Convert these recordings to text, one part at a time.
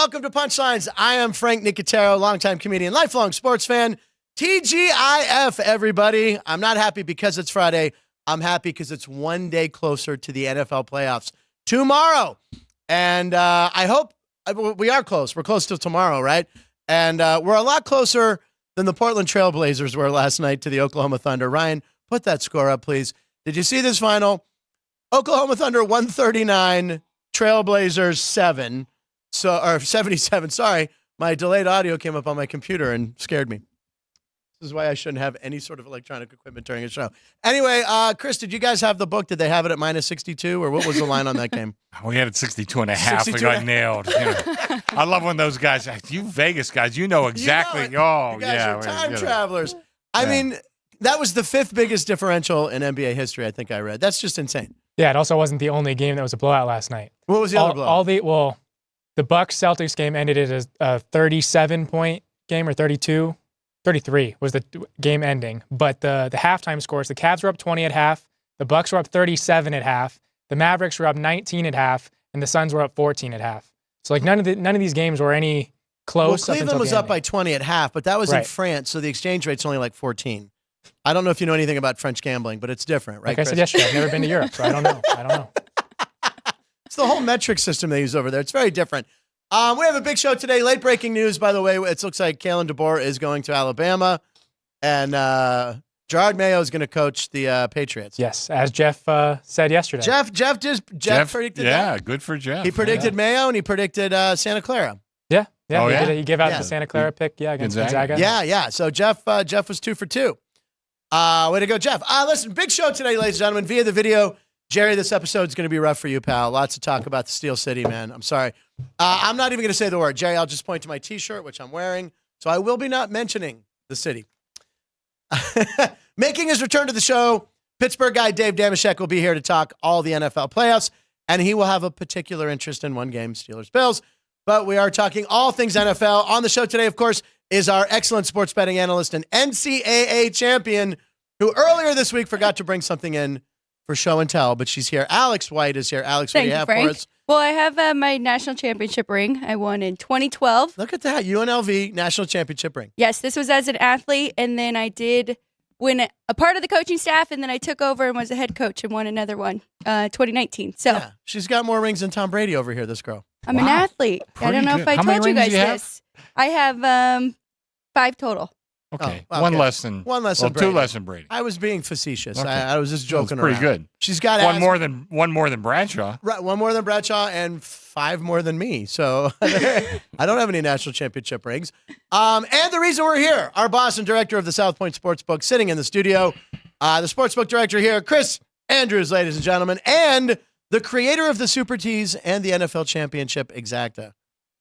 welcome to Punchlines. I am Frank Nicotero, longtime comedian, lifelong sports fan. TGIF, everybody. I'm not happy because it's Friday. I'm happy because it's one day closer to the NFL playoffs tomorrow. And I hope we are close. We're close till tomorrow, right? And we're a lot closer than the Portland Trail Blazers were last night to the Oklahoma Thunder. Ryan, put that score up, please. Did you see this final? Oklahoma Thunder 139, Trailblazers 77. Sorry, my delayed audio came up on my computer and scared me. This is why I shouldn't have any sort of electronic equipment during a show. Anyway, Chris, did you guys have the book? Did they have it at minus 62, or what was the line on that game? We had it 62.5. We got nailed. You know. I love when those guys, you Vegas guys, you know exactly. You guys are time travelers. I mean, that was the fifth biggest differential in NBA history, I think I read. That's just insane. Yeah, it also wasn't the only game that was a blowout last night. What was the other blowout? The Bucks-Celtics game ended as a 37-point game, or 32. 33 was the game ending. But the halftime scores, the Cavs were up 20 at half, the Bucks were up 37 at half, the Mavericks were up 19 at half, and the Suns were up 14 at half. So like none of these games were any close. Well, Cleveland was up by 20 at half, but that was in France, so the exchange rate's only like 14. I don't know if you know anything about French gambling, but it's different, right? Like I said yesterday, I've never been to Europe, so I don't know. It's the whole metric system they use over there. It's very different. We have a big show today. Late breaking news, by the way. It looks like Kalen DeBoer is going to Alabama, and Gerard Mayo is going to coach the Patriots. Yes, as Jeff said yesterday. Jeff predicted that. Yeah, good for Jeff. He predicted Mayo, and he predicted Santa Clara. Yeah. He gave out the Santa Clara pick, against Gonzaga. Yeah. So Jeff was 2 for 2. Way to go, Jeff. Listen, big show today, ladies and gentlemen. Via the video, Jerry, this episode is going to be rough for you, pal. Lots to talk about the Steel City, man. I'm sorry. I'm not even going to say the word. Jerry, I'll just point to my T-shirt, which I'm wearing. So I will be not mentioning the city. Making his return to the show, Pittsburgh guy Dave Dameshek will be here to talk all the NFL playoffs, and he will have a particular interest in one game, Steelers-Bills. But we are talking all things NFL. On the show today, of course, is our excellent sports betting analyst and NCAA champion, who earlier this week forgot to bring something in for show and tell, but she's here. Alex White is here. Alex, what do you have for us? Well, I have my national championship ring. I won in 2012. Look at that. UNLV national championship ring. Yes, this was as an athlete, and then I did win a part of the coaching staff, and then I took over and was a head coach and won another one, 2019. So yeah, she's got more rings than Tom Brady over here, this girl. I'm an athlete. I don't know if I told you guys this. I have 5 total. Okay. One less than Brady. 2 less than Brady. I was being facetious. Okay. I was just joking around. Pretty good. She's got one more than Bradshaw. Right, 1 more than Bradshaw and 5 more than me. So I don't have any national championship rings. And the reason we're here, our boss and director of the South Point Sportsbook sitting in the studio, the sportsbook director here, Chris Andrews, ladies and gentlemen, and the creator of the Super Tees and the NFL Championship Exacta.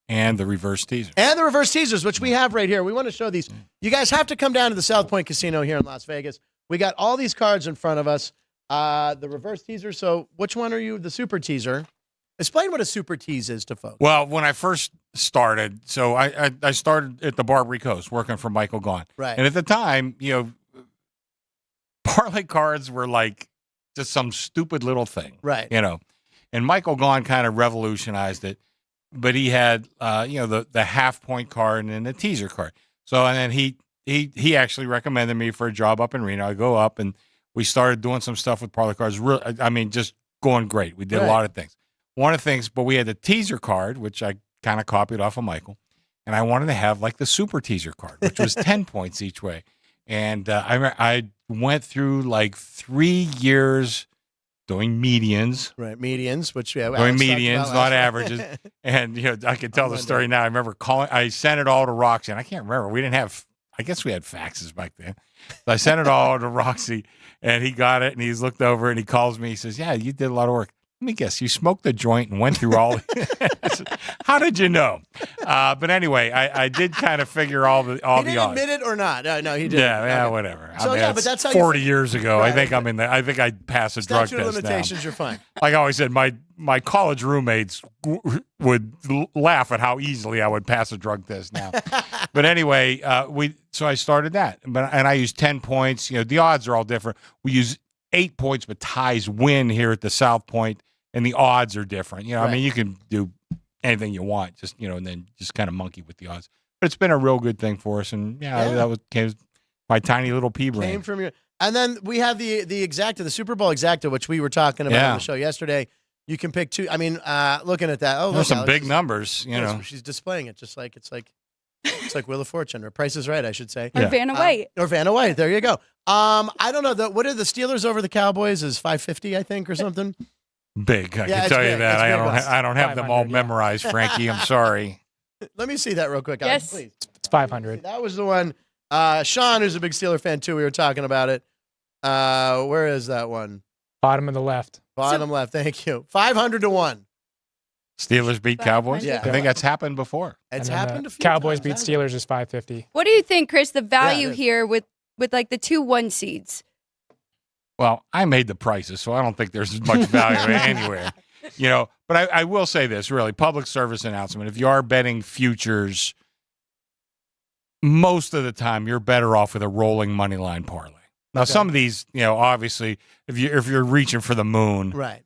And the reverse teaser. And the reverse teasers, which we have right here. We want to show these. You guys have to come down to the South Point Casino here in Las Vegas. We got all these cards in front of us. The reverse teaser. So which one are you? The super teaser. Explain what a super tease is to folks. Well, when I first started, so I started at the Barbary Coast working for Michael Gaughan. Right. And at the time, parlay cards were like just some stupid little thing. Right. And Michael Gaughan kind of revolutionized it. But he had, the half-point card and then the teaser card. So, and then he actually recommended me for a job up in Reno. I go up, and we started doing some stuff with parlay cards. Just going great. We did a lot of things. One of the things, but we had the teaser card, which I kind of copied off of Michael, and I wanted to have like the super teaser card, which was 10 points each way. And I went through like 3 years doing medians. Right, medians, which doing medians, not averages. And I can tell the story now. I remember I sent it all to Roxy, and I can't remember. I guess we had faxes back then. So I sent it all to Roxy, and he got it, and he's looked over, and he calls me. He says, "Yeah, you did a lot of work. Let me guess, you smoked the joint and went through all." I said, "How did you know?" But anyway, I did kind of figure all the odds. He didn't admit it or not? No, he didn't. Yeah, whatever. So but that's how 40 years ago. Right. I think I passed a drug test. Statute of limitations, you're fine. Like I always said, my college roommates would laugh at how easily I would pass a drug test now. But anyway, so I started that, and I used 10 points. The odds are all different. We use 8 points, but ties win here at the South Point. And the odds are different. You can do anything you want, just and then just kind of monkey with the odds. But it's been a real good thing for us, and that came my tiny little pea brain. Came from your, and then we have the exacta, the Super Bowl exacta, which we were talking about on the show yesterday. You can pick two. I mean, looking at that, there's some big numbers. She's displaying it just like it's like Wheel of Fortune or Price is Right, I should say. Or Vanna White. Or Vanna White. There you go. I don't know. What are the Steelers over the Cowboys? Is 550, I think, or something? Big. I can tell you that. I don't have them all memorized, Frankie. I'm sorry. Let me see that real quick. Yes. Please. It's 500. That was the one. Sean, who's a big Steeler fan too, we were talking about it. Where is that one? Bottom of the left. Bottom left. Thank you. 500 to 1. Steelers beat Cowboys? Yeah. I think that's happened before. It's happened a few Cowboys times, beat Steelers is 550. What do you think, Chris, the value Yeah, here with like the 2-1 seeds? Well, I made the prices, so I don't think there's much value anywhere. But I will say this, really, public service announcement. If you are betting futures, most of the time you're better off with a rolling money line parlay. Now, some of these, obviously, if you're reaching for the moon, right?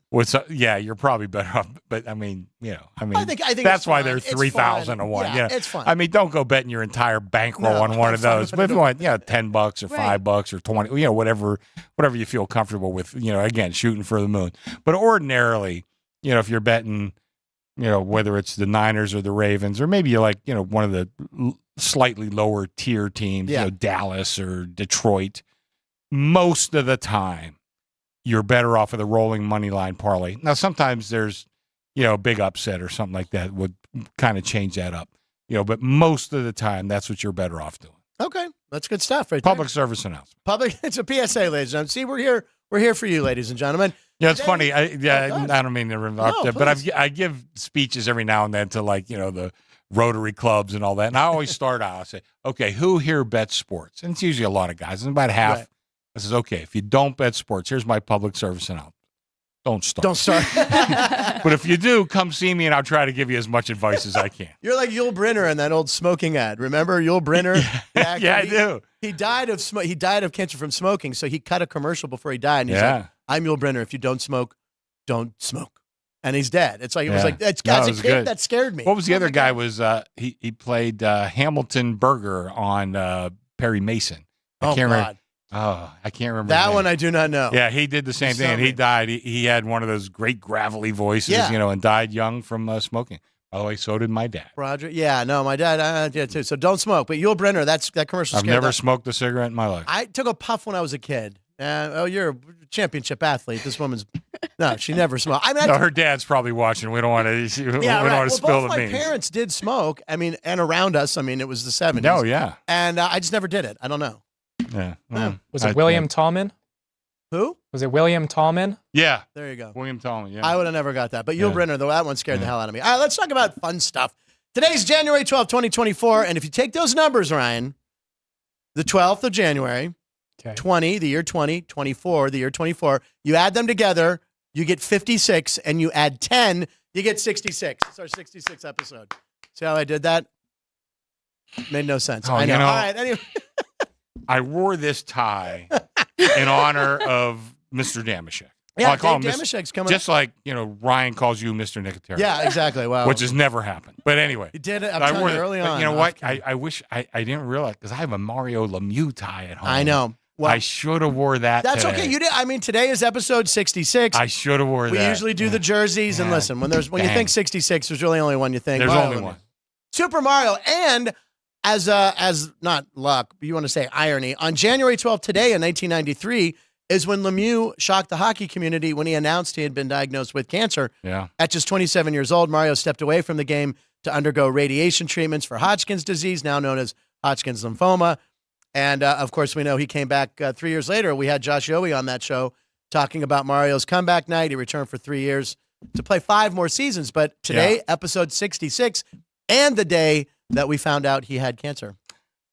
You're probably better off. But I mean, I think that's why they're 3,000 to 1. Yeah, it's fine. I mean, don't go betting your entire bankroll on one of those. But if you want, $10 or $5 or 20, whatever you feel comfortable with. Again, shooting for the moon. But ordinarily, if you're betting, whether it's the Niners or the Ravens, or maybe you like, one of the slightly lower tier teams, Dallas or Detroit. Most of the time, you're better off with a rolling money line parlay. Now, sometimes there's, a big upset or something like that would kind of change that up. But most of the time, that's what you're better off doing. Okay, that's good stuff, right? Public service announcement. It's a PSA, ladies and gentlemen. See, we're here. We're here for you, ladies and gentlemen. Yeah, it's funny. I don't mean to interrupt, but I give speeches every now and then to the Rotary clubs and all that. And I always start out, I say, okay, who here bets sports? And it's usually a lot of guys. And about half. Right. I says, okay, if you don't bet sports, here's my public service announcement. Don't start. Don't start. But if you do, come see me, and I'll try to give you as much advice as I can. You're like Yul Brynner in that old smoking ad. Remember Yul Brynner? Yeah, I do. He died of cancer from smoking, so he cut a commercial before he died. And he's like, I'm Yul Brynner. If you don't smoke, don't smoke. And he's dead. It's like, it was like, as a kid, good. That scared me. What was the other guy? He played Hamilton Berger on Perry Mason. I can't remember. Oh, I can't remember that one. I do not know. Yeah, he did the same thing, and he died. He had one of those great gravelly voices, and died young from smoking. By the way, so did my dad. Roger. Yeah, no, my dad did too. So don't smoke. But Yul Brynner, that commercial. I've never smoked a cigarette in my life. I took a puff when I was a kid. You're a championship athlete. This woman's no, she never smoked. I mean, her dad's probably watching. We don't want to. Don't want to spill the beans. My parents did smoke. I mean, and around us. I mean, it was the 70s. No, yeah. And I just never did it. I don't know. Yeah. Was it William Tallman? Who? Was it William Tallman? Yeah. There you go. William Tallman, yeah. I would have never got that. But Yul Brynner, though, that one scared the hell out of me. All right, let's talk about fun stuff. Today's January 12th, 2024. And if you take those numbers, Ryan, the 12th of January, 20, the year 20, 24, the year 24, you add them together, you get 56, and you add 10, you get 66. It's our 66th episode. See how I did that? Made no sense. I know. All right, anyway. I wore this tie in honor of Mr. Dameshek. Yeah, I call him Dameshek's coming just like, Ryan calls you Mr. Nicotero. Yeah, exactly. Well, which has never happened. But anyway. He did it. I'm telling you early on. You know what? I wish I didn't realize, because I have a Mario Lemieux tie at home. I know. Well, I should have wore that That's today. okay. You did. I mean, today is episode 66. I should have wore that. We usually do the jerseys. And listen, when you think 66, there's really only one you think. There's only one. Super Mario. And as not luck, but you want to say irony, on January 12th today in 1993 is when Lemieux shocked the hockey community when he announced he had been diagnosed with cancer. Yeah. At just 27 years old, Mario stepped away from the game to undergo radiation treatments for Hodgkin's disease, now known as Hodgkin's lymphoma. And, of course, we know he came back 3 years later. We had Josh Yowie on that show talking about Mario's comeback night. He returned for 3 years to play 5 more seasons. But today, episode 66, and the day that we found out he had cancer.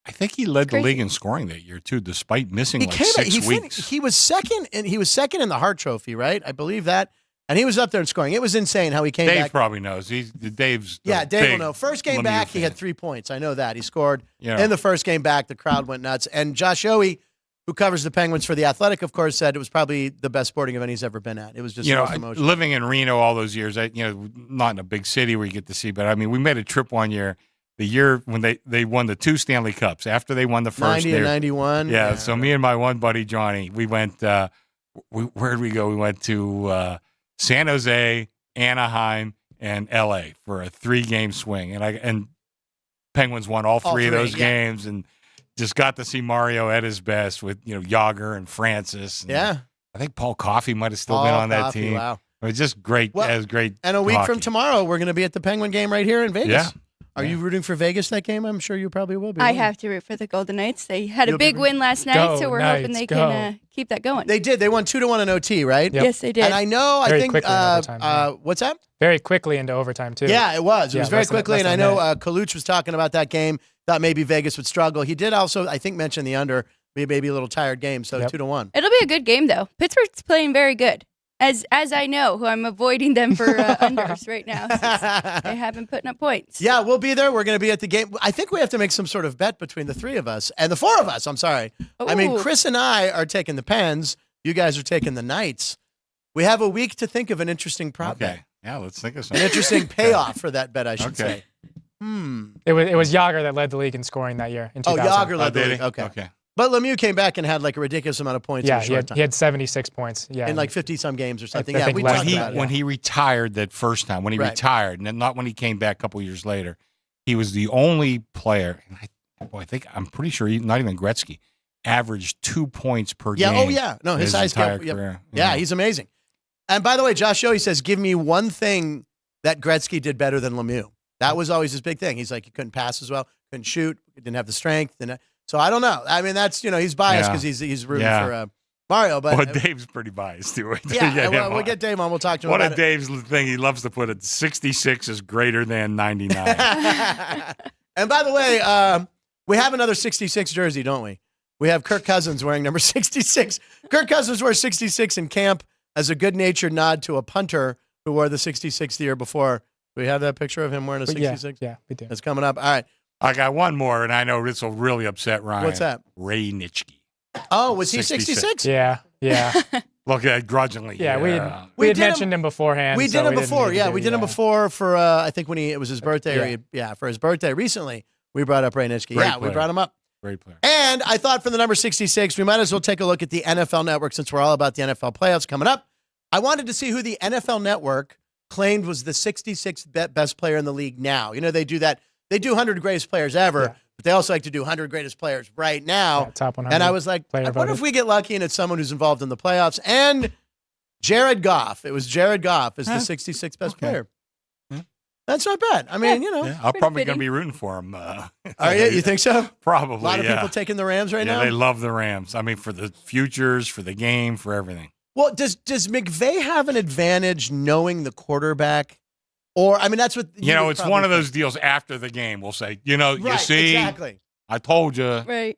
I think he led the league in scoring that year, too, despite missing 6 weeks. He was second in the Hart Trophy, right? I believe that. And he was up there and scoring. It was insane how he came back. Dave probably knows. Dave will know. First game back, he had 3 points. I know that. He scored in the first game back. The crowd went nuts. And Josh Yowie who covers the Penguins for The Athletic, of course, said it was probably the best sporting event he's ever been at. It was just most emotional. Living in Reno all those years, not in a big city where you get to see, but I mean, we made a trip one year, the year when they won the 2 Stanley Cups after they won the first. 90 and 91. Yeah, so me and my one buddy Johnny, we went. Where'd we go? We went to San Jose, Anaheim, and L.A. for a 3-game swing, and Penguins won all three of those games, and just got to see Mario at his best with Yager and Francis. And I think Paul Coffey might have still been on that team. Wow, it was just great. Well, as great. And a week hockey. from tomorrow, we're going to be at the Penguin game right here in Vegas. Yeah. Are you rooting for Vegas that game? I'm sure you probably will be. I have to root for the Golden Knights. They had a big win last night, so we're hoping they can keep that going. They did. They won 2-1 in OT, right? Yep. Yes, they did. And I know, Very I think, quickly in overtime, what's that? Very quickly into overtime, too. Yeah, it was. It was very less than- quickly. less And I than a know minute. Kaluch was talking about that game, thought maybe Vegas would struggle. He did also, I think, mention the under, maybe a little tired game, so 2-1. It'll be a good game, though. Pittsburgh's playing very good. As I know, who I'm avoiding them for unders right now. Since they haven't put up points. Yeah, we'll be there. We're going to be at the game. I think we have to make some sort of bet between the 3 of us and the 4 of us. I'm sorry. I mean, Ooh. Chris and I are taking the Pens. You guys are taking the Knights. We have a week to think of an interesting prop bet. Okay. Yeah, let's think of An something. interesting payoff for that bet, I should Okay. say. It was Yager that led the league in scoring that year in 2000. Yager led the did league. he? Okay. But Lemieux came back and had like a ridiculous amount of points in Yeah, a he short had, time. he had 76 points. Yeah, in like 50-some games or something. I Yeah, think we less talked than about it. When he retired that first time, when he Right. retired, and not when he came back a couple years later, he was the only player. And I'm pretty sure not even Gretzky averaged 2 points per game. Oh, yeah. No, his highest entire cap. Yep. career. Yeah, he's amazing. And by the way, Josh Yohe says, give me one thing that Gretzky did better than Lemieux. That was always his big thing. He's like, he couldn't pass as well, couldn't shoot, didn't have the strength. So I don't know. I mean, that's, he's biased because he's rooting for Mario. But well, Dave's pretty biased too. We'll get Dave on. We'll talk to him One about of Dave's thing, he loves to put it, 66 is greater than 99. And by the way, we have another 66 jersey, don't we? We have Kirk Cousins wearing number 66. Kirk Cousins wore 66 in camp as a good-natured nod to a punter who wore the 66 the year before. Do we have that picture of him wearing a 66? Yeah, we do. It's coming up. All right. I got one more, and I know this will really upset Ryan. What's that? Ray Nitschke. Oh, was he 66? Yeah. Look at grudgingly. Yeah, we We had did him- mentioned him beforehand. We did so him didn't before. need Yeah, to we do- did him before for, I think when it was his birthday. For his birthday recently, we brought up Ray Nitschke. Great Yeah, we player. brought him up. Great player. And I thought for the number 66, we might as well take a look at the NFL Network since we're all about the NFL playoffs coming up. I wanted to see who the NFL Network claimed was the 66th best player in the league now. They do that. They do 100 greatest players ever, but they also like to do 100 greatest players right now. Yeah, top 100. And I was like, I wonder if we get lucky and it's someone who's involved in the playoffs. And Jared Goff. It was Jared Goff is the 66th best player. That's not bad. I mean, Yeah, I'm probably going to be rooting for him. Are you? You think so? Probably. A lot of people taking the Rams right now. They love the Rams. I mean, for the futures, for the game, for everything. Well, does McVay have an advantage knowing the quarterback? Or, I mean, that's what It's one of those deals after the game. We'll say, you see, exactly. I told you. Right.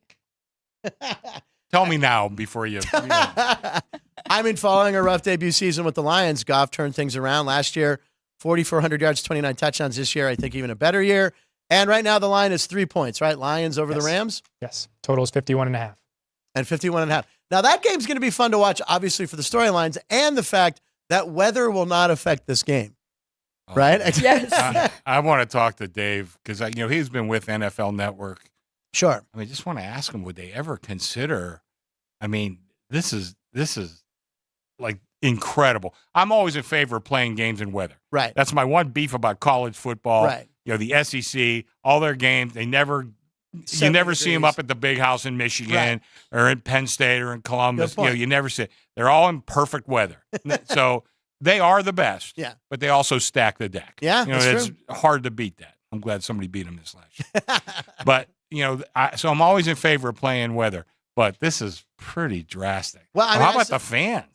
Tell me now before you. I mean, following a rough debut season with the Lions, Goff turned things around last year. 4,400 yards, 29 touchdowns this year. I think even a better year. And right now the line is 3 points, right? Lions over the Rams. Yes. Total is 51.5. And 51.5. Now that game's going to be fun to watch, obviously, for the storylines and the fact that weather will not affect this game. Right? Yes. I want to talk to Dave because he's been with NFL Network. Sure. I mean, just want to ask him, would they ever consider? I mean, this is like incredible. I'm always in favor of playing games in weather. Right. That's my one beef about college football. Right. The SEC, all their games, you never 70 see them degrees. up at the big house in Michigan or in Penn State or in Columbus. Good point. You never see it. They're all in perfect weather. So they are the best. Yeah. But they also stack the deck. Yeah, that's it's true. hard to beat that. I'm glad somebody beat them this last year. But, so I'm always in favor of playing weather. But this is pretty drastic. Well, I mean, how about the fans?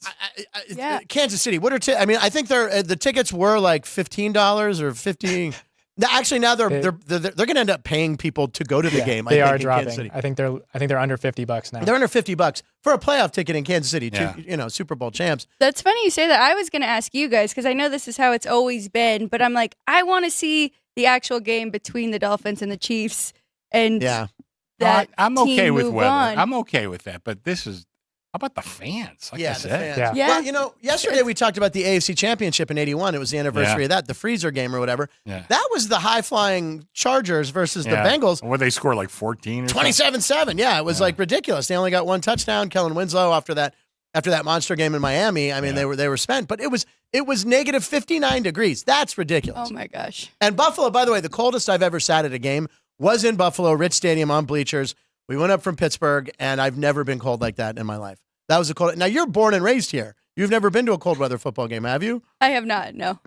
Yeah. Kansas City. What are I mean, I think the tickets were like $15 or $15. Actually, now they're going to end up paying people to go to the game. They I think, are in dropping. Kansas City. I think they're under $50 now. They're under $50 for a playoff ticket in Kansas City. Yeah. Super Bowl champs. That's funny you say that. I was going to ask you guys because I know this is how it's always been, but I'm like, I want to see the actual game between the Dolphins and the Chiefs. And that I'm team okay with move weather. on. I'm okay with that. But this is, how about the fans? Like I the said. fans. Yeah. Well, you know, yesterday we talked about the AFC Championship in '81. It was the anniversary of that, the freezer game or whatever. Yeah. That was the high-flying Chargers versus the Yeah. Bengals. What, they scored like 14 or something? 27-7. Yeah, it was like ridiculous. They only got one touchdown. Kellen Winslow after that monster game in Miami. I mean, they were spent. But it was negative 59 degrees. That's ridiculous. Oh my gosh. And Buffalo, by the way, the coldest I've ever sat at a game was in Buffalo, Rich Stadium on bleachers. We went up from Pittsburgh, and I've never been cold like that in my life. That was a cold. Now, you're born and raised here. You've never been to a cold weather football game, have you? I have not, no.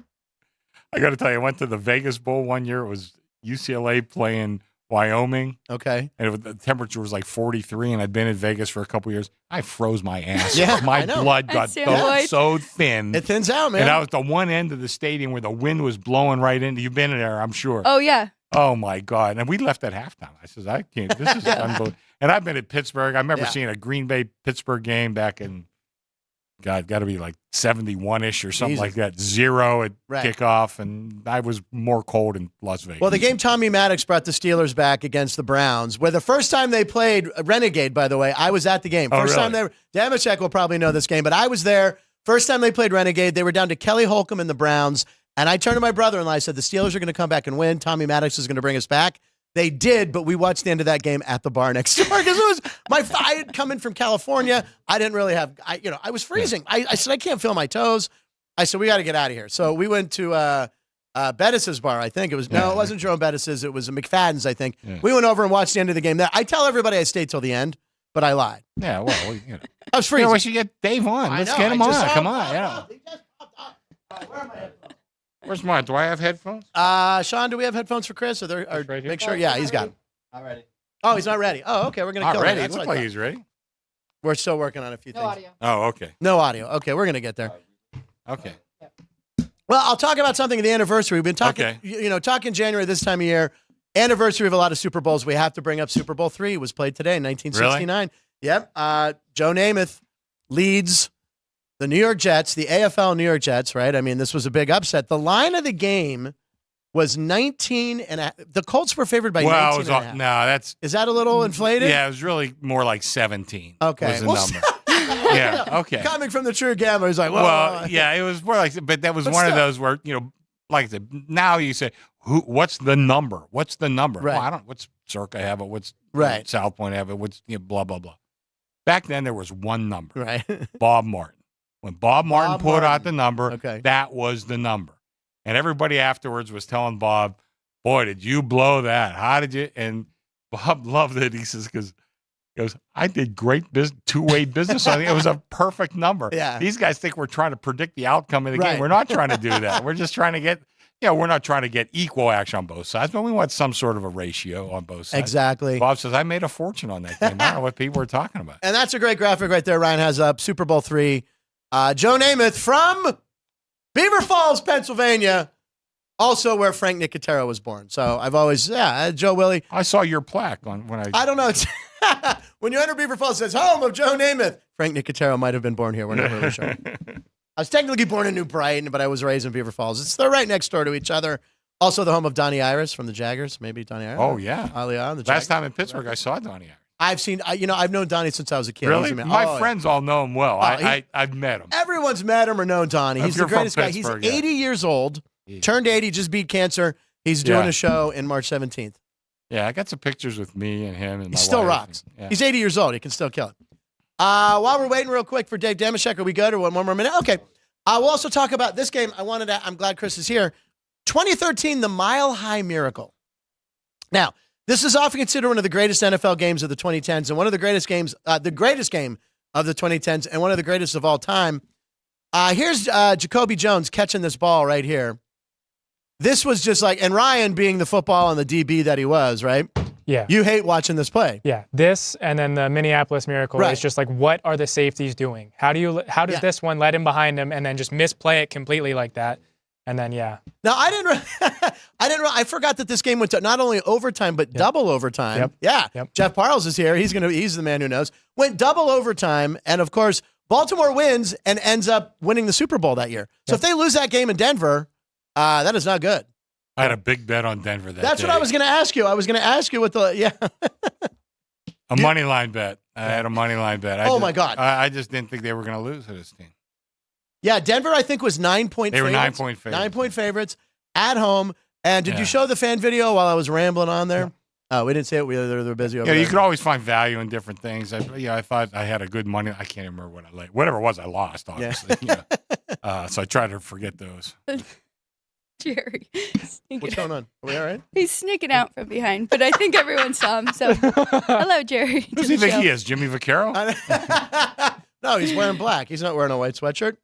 I got to tell you, I went to the Vegas Bowl one year. It was UCLA playing Wyoming. Okay. And the temperature was like 43, and I'd been in Vegas for a couple years. I froze my ass. Yeah, my I know. blood got so thin. It thins out, man. And I was the one end of the stadium where the wind was blowing right into. You've been in there, I'm sure. Oh, yeah. Oh, my God. And we left at halftime. I says, I can't. This is unbelievable. And I've been at Pittsburgh. I remember seeing a Green Bay-Pittsburgh game back in, God, got to be like 71-ish or something like that. 0 at kickoff. And I was more cold in Las Vegas. Well, the game Tommy Maddox brought the Steelers back against the Browns, where the first time they played Renegade, by the way, I was at the game. First time they were, Dameshek will probably know this game, but I was there. First time they played Renegade, they were down to Kelly Holcomb and the Browns. And I turned to my brother-in-law. I said, the Steelers are going to come back and win. Tommy Maddox is going to bring us back. They did, but we watched the end of that game at the bar next door because it was I had come in from California. I didn't really have, I was freezing. I said, I can't feel my toes. I said, we got to get out of here. So we went to Bettis's bar, I think. It was, no, it wasn't Jerome Bettis's. It was McFadden's, I think. Yeah. We went over and watched the end of the game there. I tell everybody I stayed till the end, but I lied. Yeah, well, I was freezing. We should get Dave on. Let's get him on. Come on. Yeah. He just popped up. Where are my headphones? Where's mine? Do I have headphones? Sean, do we have headphones for Chris? Right make sure. Yeah, he's got them. Not ready. Oh, he's not ready. Oh, okay. We're gonna not kill ready. him. Looks like he's ready. We're still working on a few things. Audio. Oh, okay. No audio. Okay, we're gonna get there. Okay. Well, I'll talk about something at the anniversary. We've been talking, talking January this time of year. Anniversary of a lot of Super Bowls. We have to bring up Super Bowl III. It was played today in 1969. Really? Yep. Joe Namath leads the New York Jets, the AFL New York Jets, right? I mean, this was a big upset. The line of the game was 19 and a half. The Colts were favored by 19 and a half. No, is that a little inflated? Yeah, it was really more like 17. Okay. Was the number. Yeah, okay. Coming from the true gambler, he's like, well, yeah, it was more like, but that was one of those where, like I said, now you say, what's the number? What's the number? Right. Well, what's Circa have it? What's South Point have it? What's, blah, blah, blah. Back then, there was one number. Right. Bob Martin. When Bob Martin put out the number, okay, that was the number. And everybody afterwards was telling Bob, boy, did you blow that? How did you? And Bob loved it. He says, he goes, I did great two-way business on it. It was a perfect number. Yeah. These guys think we're trying to predict the outcome of the game. We're not trying to do that. We're just trying to get, we're not trying to get equal action on both sides, but we want some sort of a ratio on both sides. Exactly. Bob says, I made a fortune on that game. I don't know what people were talking about. And that's a great graphic right there Ryan has up. Super Bowl III. Joe Namath from Beaver Falls, Pennsylvania, also where Frank Nicotero was born. So I've always, Joe Willie. I saw your plaque on when I don't know. When you enter Beaver Falls, it says, home of Joe Namath. Frank Nicotero might have been born here. We're not really sure. I was technically born in New Brighton, but I was raised in Beaver Falls. They're right next door to each other. Also the home of Donnie Iris from the Jaggers. Maybe Donnie Iris. Oh, yeah. The Last time in Pittsburgh, I saw Donnie Iris. I've seen, I've known Donnie since I was a kid. Really? My friends all know him well. I've met him. Everyone's met him or known Donnie. He's the greatest guy. He's 80 years old, turned 80, just beat cancer. He's doing a show in March 17th. Yeah, I got some pictures with me and him. And he still rocks. He's 80 years old. He can still kill it. While we're waiting real quick for Dave Dameshek, are we good or one more minute? Okay. We'll also talk about this game. I'm glad Chris is here. 2013, the Mile High Miracle. Now, this is often considered one of the greatest NFL games of the 2010s and one of the greatest games, the greatest game of the 2010s and one of the greatest of all time. Here's Jacoby Jones catching this ball right here. This was just like, and Ryan being the football and the DB that he was, right? Yeah. You hate watching this play. Yeah. This and then the Minneapolis Miracle is just like, what are the safeties doing? How does this one let him behind him and then just misplay it completely like that? And then, Now, I forgot that this game went to not only overtime, but double overtime. Yep. Yeah. Yep. Jeff Parles is here. He's the man who knows. Went double overtime. And of course, Baltimore wins and ends up winning the Super Bowl that year. So if they lose that game in Denver, that is not good. I had a big bet on Denver that That's day. what I was going to ask you. I was going to ask you what the, A money line bet. I had a money line bet. My God. I just didn't think they were going to lose to this team. Yeah, Denver, I think, was 9-point They were favorites. 9-point favorites. 9-point favorites at home. And did you show the fan video while I was rambling on there? Oh, we didn't see it. We were busy over there. You could always find value in different things. I thought I had a good money. I can't even remember what I laid. Whatever it was, I lost, obviously. So I try to forget those. Jerry. What's going on? Are we all right? He's sneaking out from behind, but I think everyone saw him. So, hello, Jerry. Who does he think he is? Jimmy Vaccaro? No, he's wearing black. He's not wearing a white sweatshirt.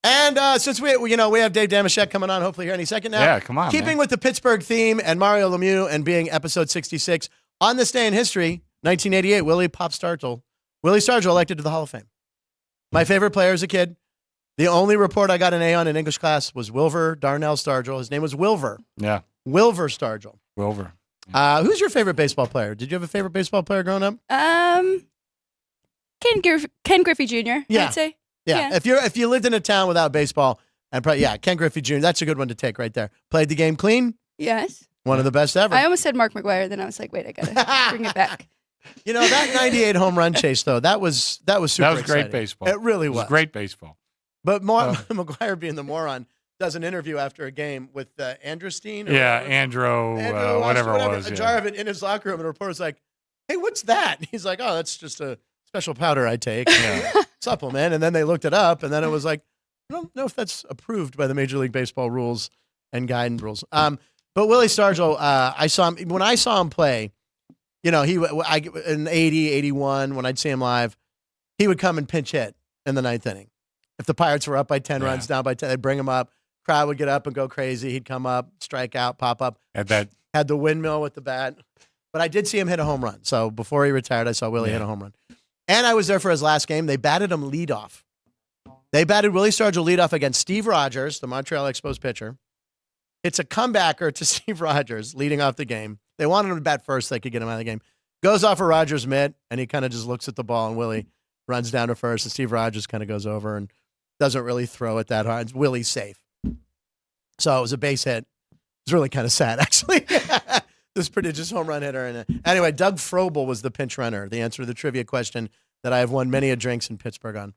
And since we have Dave Dameshek coming on, hopefully here any second now. Yeah, come on. Keeping with the Pittsburgh theme and Mario Lemieux and being episode 66 on this day in history, 1988, Willie Stargell elected to the Hall of Fame. My favorite player as a kid. The only report I got an A on in English class was Wilver Darnell Stargell. His name was Wilver. Yeah. Wilver Stargell. Wilver. Who's your favorite baseball player? Did you have a favorite baseball player growing up? Ken Griffey Jr. Yeah. I'd say. Yeah. If you lived in a town without baseball, and Ken Griffey Jr. That's a good one to take right there. Played the game clean. Yes. One of the best ever. I almost said Mark McGwire, then I was like, wait, I gotta bring it back. That 98 home run chase though, that was super That was exciting. great baseball. It really was. Great baseball. But McGuire, being the moron, does an interview after a game with Andrestein. Andrew, whatever it was. A jar of it in his locker room, and the reporter's like, "Hey, what's that?" And he's like, "Oh, that's just a special powder I take, supplement." And then they looked it up, and then it was like, I don't know if that's approved by the Major League Baseball rules and guidance rules. But Willie Stargell, I saw him when I saw him play. In 80, 81, when I'd see him live, he would come and pinch hit in the ninth inning. If the Pirates were up by 10 runs, down by 10, they'd bring him up. Crowd would get up and go crazy. He'd come up, strike out, pop up. Had the windmill with the bat. But I did see him hit a home run. So before he retired, I saw Willie hit a home run. And I was there for his last game. They batted him leadoff. They batted Willie Stargell leadoff against Steve Rogers, the Montreal Expos pitcher. It's a comebacker to Steve Rogers leading off the game. They wanted him to bat first so they could get him out of the game. Goes off a Rogers mitt, and he kind of just looks at the ball, and Willie runs down to first, and Steve Rogers kind of goes over and doesn't really throw it that hard. Willie's safe. So it was a base hit. It was really kind of sad, actually. This prodigious home run hitter. And anyway, Doug Frobel was the pinch runner, the answer to the trivia question that I have won many a drinks in Pittsburgh on.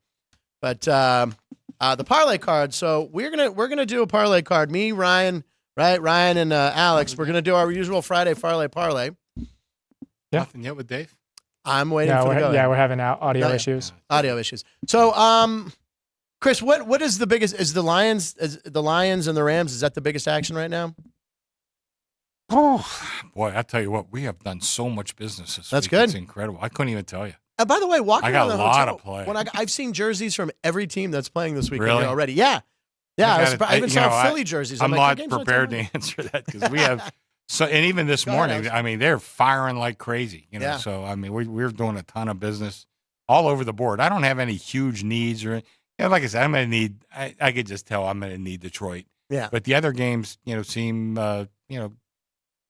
But the parlay card. So we're gonna do a parlay card. Me, Ryan, Ryan and Alex. We're gonna do our usual Friday parlay. Yeah. Nothing yet with Dave? I'm waiting for the go. Yeah, we're having audio issues. Audio issues. So, Chris, what is the biggest? Is the Lions and the Rams? Is that the biggest action right now? Oh boy, I tell you what, we have done so much business this That's week. good. It's incredible. I couldn't even tell you. By the way, walking I got around the a lot hotel, of play. when I've seen jerseys from every team that's playing this weekend Really? already. Yeah. I even saw Philly jerseys. I'm like, not prepared to answer that because we have. So, and even this morning, I mean, they're firing like crazy. Yeah. So I mean, we're doing a ton of business all over the board. I don't have any huge needs or, like I said, I'm going to need. I could just tell I'm going to need Detroit. Yeah. But the other games, seem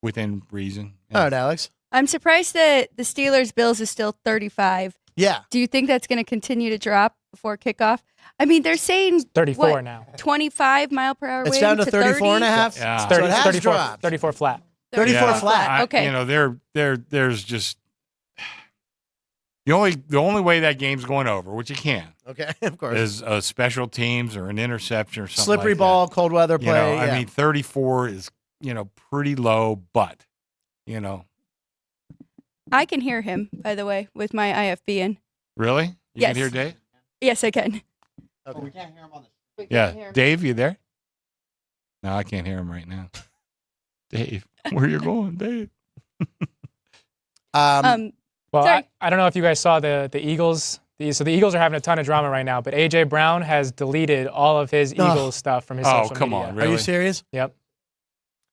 within reason. All right, Alex. I'm surprised that the Steelers-Bills is still 35. Yeah. Do you think that's going to continue to drop before kickoff? I mean, they're saying 34 now. 25 mile per hour wind It's down to 34 and a half. Yeah. It's So it has 34, dropped. 34 flat. 34 flat. Okay. There's just the only way that game's going over, which you can, Okay, of course. is special teams or an interception or something. Slippery like ball, that. cold weather play. I mean, 34 is pretty low, but I can hear him, by the way, with my IFB in. really, you Yes. can hear Dave? Yes, I can. Okay. We can't hear him on the. Yeah, Dave, you there? No, I can't hear him right now. Dave, where you going, Dave? Well, Sorry. I don't know if you guys saw the Eagles. So the Eagles are having a ton of drama right now, but A.J. Brown has deleted all of his Eagles stuff from his social media. come on, really? Are you serious? Yep.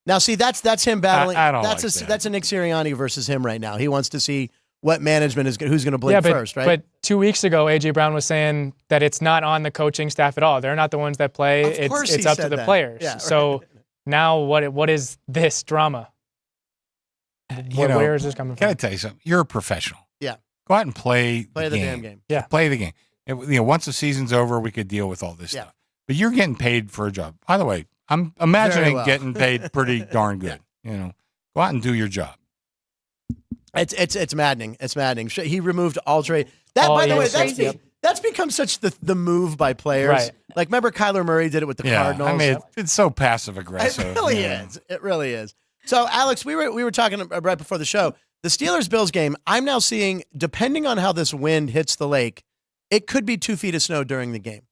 Now, see, that's him battling. I don't that's like a that. that's a Nick Sirianni versus him right now. He wants to see what management is who's going to blink Yeah, but, first, right? but 2 weeks ago, A.J. Brown was saying that it's not on the coaching staff at all. They're not the ones that play. Of course It's he up to said the that. players. Yeah, right. So now what is this drama? Where is this coming Can I from? tell you something? You're a professional. Yeah. Go out and play Play the damn game. Yeah. Play the game. Once the season's over, we could deal with all this Yeah. stuff. But you're getting paid for a job. By the way, I'm imagining well. getting paid pretty darn good. Go out and do your job. It's maddening. It's maddening. He removed all trade. That, Oh, by the yeah, way, it's crazy. that's become such the move by players. Right. Like, remember Kyler Murray did it with the Yeah, Cardinals. I mean, it's so passive aggressive. It really is. It really is. So, Alex, we were talking right before the show. The Steelers-Bills game, I'm now seeing, depending on how this wind hits the lake, it could be 2 feet of snow during the game.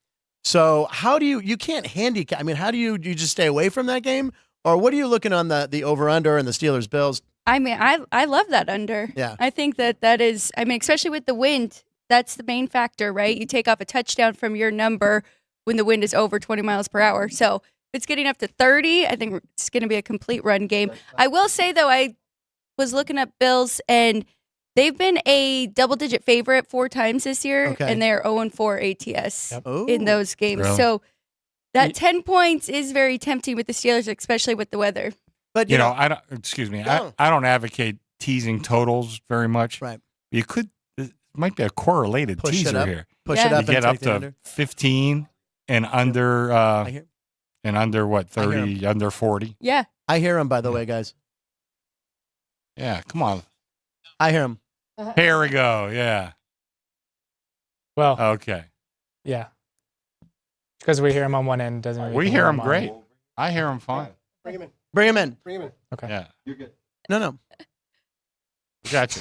So how do you can't handicap? I mean, how do you just stay away from that game? Or what are you looking on the over-under and the Steelers-Bills? I mean, I love that under. Yeah. I think that is, I mean, especially with the wind, that's the main factor, right? You take off a touchdown from your number when the wind is over 20 miles per hour. So if it's getting up to 30, I think it's going to be a complete run game. I will say, though, I was looking up Bills, and they've been a double-digit favorite 4 times this year, Okay. and they're 0-4 ATS Ooh. in those games. Really? So that 10 points is very tempting with the Steelers, especially with the weather. But You know, I don't. Excuse me. No. I don't advocate teasing totals very much. Right. You could. It might be a correlated Push it teaser up. here. push Yeah. it up You get and up take the to under. 15 and under. I hear, And under what? I hear 30, under 40. Yeah. I hear him, by the way, guys. Yeah. Come on. I hear him. Here we go. Yeah. Well, Okay. yeah. Because we hear him on one end doesn't mean We can hear hear him on- great. I hear him fine. Bring him in. Bring him in. Okay. Yeah. No. Gotcha.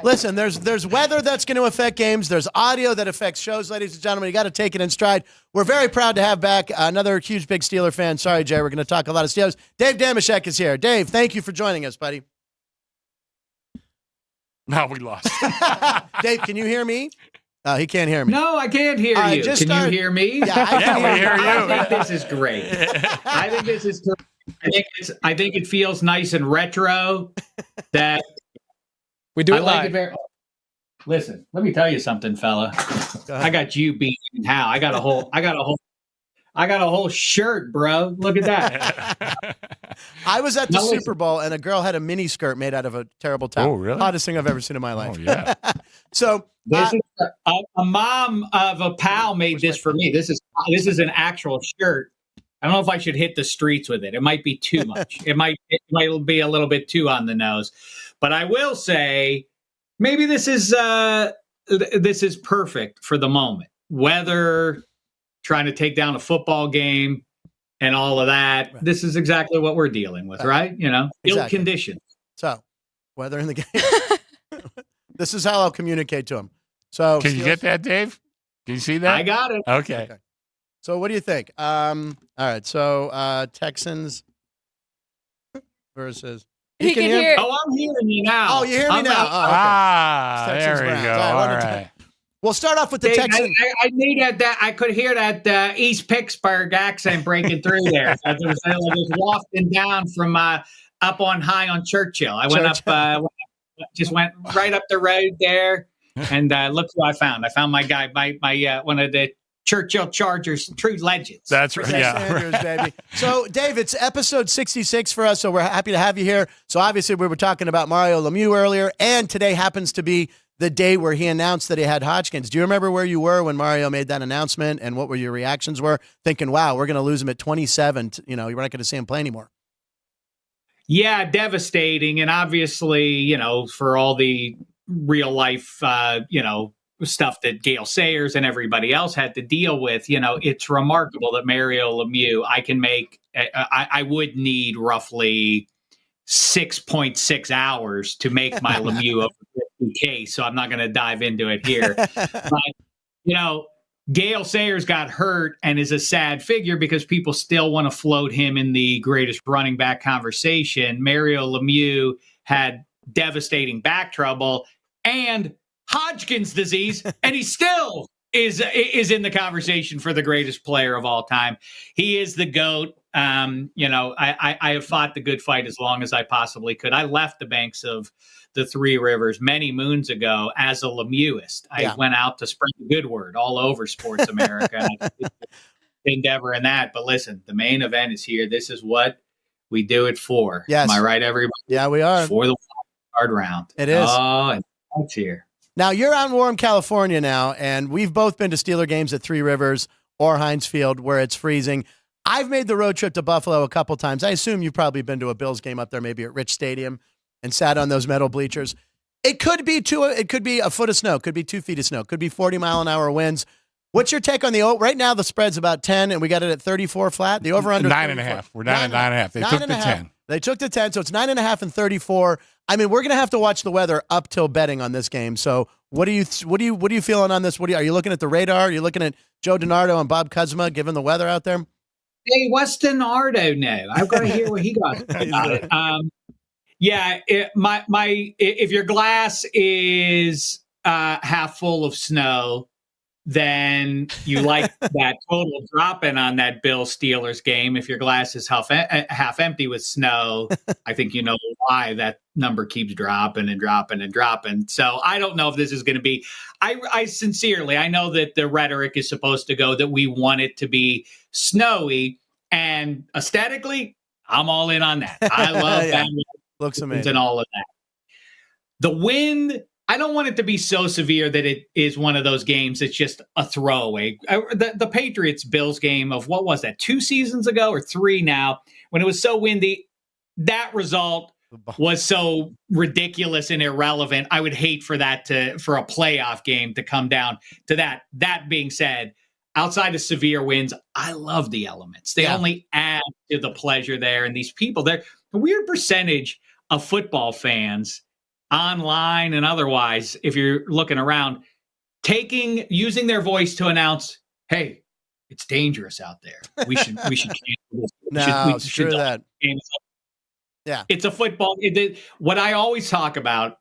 Listen, there's weather that's going to affect games. There's audio that affects shows, ladies and gentlemen. You got to take it in stride. We're very proud to have back another huge, big Steeler fan. Sorry, Jay, we're going to talk a lot of Steelers. Dave Dameshek is here. Dave, thank you for joining us, buddy. No, we lost. Dave, can you hear me? He can't hear me. No, I can't hear All right, you. just Can start- you hear me? Yeah, I can Yeah, we hear hear you. I think this is great. I think this is great. I think it feels nice and retro. That We do I it like live. it very. Listen, let me tell you something, fella. Go ahead. I got you beat how I got a whole shirt, bro. Look at that. I was at the Now listen. Super Bowl, and a girl had a mini skirt made out of a terrible towel. Oh, really? Hottest thing I've ever seen in my life. Oh, yeah. So, This is a mom of a pal made this for me. This is an actual shirt. I don't know if I should hit the streets with it. It might be too much. It might be a little bit too on the nose. But I will say, maybe this is perfect for the moment. Weather, trying to take down a football game, and all of that. Right. This is exactly what we're dealing with, right? You know, ill Exactly. conditions. so weather in the game. This is how I'll communicate to him. So, Can you get that, Dave? Can you see that? I got it. Okay. Okay. So, what do you think? All right. So, Texans versus. He can hear. Oh, I'm hearing you now. Oh, you hear me I'm now? out. Oh, okay. Ah, Texans, there we Browns. go. All right, All one to right. We'll start off with the Dave, Texans. I knew that I could hear that East Pittsburgh accent breaking through there. As it was wafting down from up on high on Churchill. I went just went right up the road there, and look who I found. I found my guy, my one of the Churchill Chargers true legends. That's right. Chris Yeah. Sanders, baby. So, Dave, it's episode 66 for us, so we're happy to have you here. So, obviously, we were talking about Mario Lemieux earlier, and today happens to be the day where he announced that he had Hodgkins. Do you remember where you were when Mario made that announcement, and what were your reactions were? Thinking, wow, we're going to lose him at 27. You're not going to see him play anymore. Yeah, devastating, and obviously, for all the real life, stuff that Gale Sayers and everybody else had to deal with. It's remarkable that Mario Lemieux, I would need roughly 6.6 hours to make my Lemieux over 50K, so I'm not going to dive into it here. But, Gale Sayers got hurt and is a sad figure because people still want to float him in the greatest running back conversation. Mario Lemieux had devastating back trouble and Hodgkin's disease, and he still is in the conversation for the greatest player of all time. He is the GOAT. I have fought the good fight as long as I possibly could. I left the banks of the Three Rivers many moons ago as a Lemieuxist. I went out to spread the good word all over sports America. And I took endeavor in that. But listen, the main event is here. This is what we do it for. Yes. Am I right, everybody? Yeah, we are. For the wild card round. It is. Oh, and it's here. Now, you're out in warm California now, and we've both been to Steeler games at Three Rivers or Heinz Field where it's freezing. I've made the road trip to Buffalo a couple times. I assume you've probably been to a Bills game up there, maybe at Rich Stadium, and sat on those metal bleachers. It could be it could be a foot of snow, could be 2 feet of snow, could be 40-mile-an-hour winds. What's your take on right now? The spread's about 10, and we got it at 34 flat. The over under 9.5. We're down at 9.5. They took the 10. They took the 10, so it's 9.5 and 34. I mean, we're gonna have to watch the weather up till betting on this game. So, what are you feeling on this? Are you looking at the radar? Are you looking at Joe DiNardo and Bob Cuzma given the weather out there? Hey, what's DiNardo know? I've got to hear what he got about it. Yeah, if your glass is half full of snow, then you like that total drop-in on that Bills Steelers game. If your glass is half empty with snow, I think you know why that number keeps dropping and dropping and dropping. So I don't know if this is going to be. I sincerely, I know that the rhetoric is supposed to go that we want it to be snowy, and aesthetically, I'm all in on that. I love that. Looks amazing and all of that. The wind, I don't want it to be so severe that it is one of those games that's just a throwaway. The Patriots-Bills game of, what was that, 2 seasons ago or 3 now, when it was so windy, that result was so ridiculous and irrelevant. I would hate for for a playoff game to come down to that. That being said, outside of severe winds, I love the elements. They only add to the pleasure there. And these people, they're a weird percentage of football fans online and otherwise, if you're looking around, using their voice to announce, hey, it's dangerous out there. We should cancel this. No, screw that. Yeah. It's a football. What I always talk about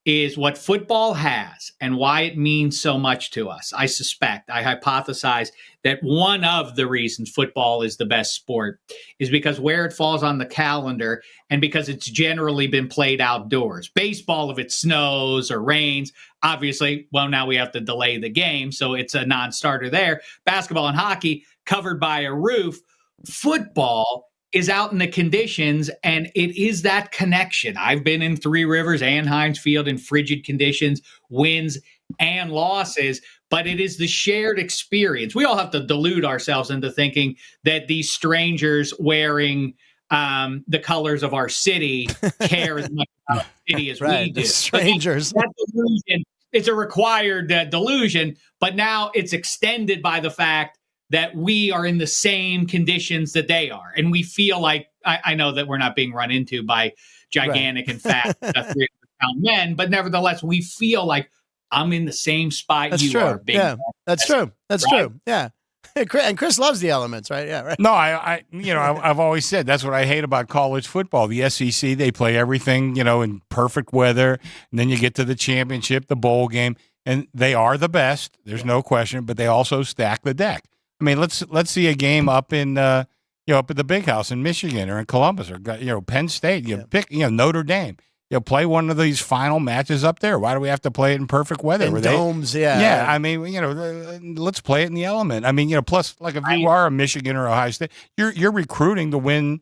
is what football has and why it means so much to us. I hypothesize that one of the reasons football is the best sport is because where it falls on the calendar and because it's generally been played outdoors. Baseball, if it snows or rains, obviously, well, now we have to delay the game, so it's a non-starter there. Basketball and hockey covered by a roof. Football is out in the conditions, and it is that connection. I've been in Three Rivers and Heinz Field in frigid conditions, wins and losses, but it is the shared experience. We all have to delude ourselves into thinking that these strangers wearing the colors of our city care as much about our city as we do. Strangers. That delusion, it's a required delusion, but now it's extended by the fact that we are in the same conditions that they are. And we feel like, I know that we're not being run into by gigantic and fat 300-pound men, but nevertheless, we feel like I'm in the same spot That's you true. are. Big Yeah, that's true. That's right? true. Yeah. And Chris loves the elements, right? Yeah, right. No, I've always said that's what I hate about college football. The SEC, they play everything, in perfect weather. And then you get to the championship, the bowl game, and they are the best. There's no question, but they also stack the deck. I mean, let's see a game up in up at the Big House in Michigan or in Columbus or Penn State. Pick Notre Dame. Play one of these final matches up there. Why do we have to play it in perfect weather? In domes, yeah. Yeah, I mean, let's play it in the element. I mean, plus, like if you are a Michigan or Ohio State, you're recruiting to win,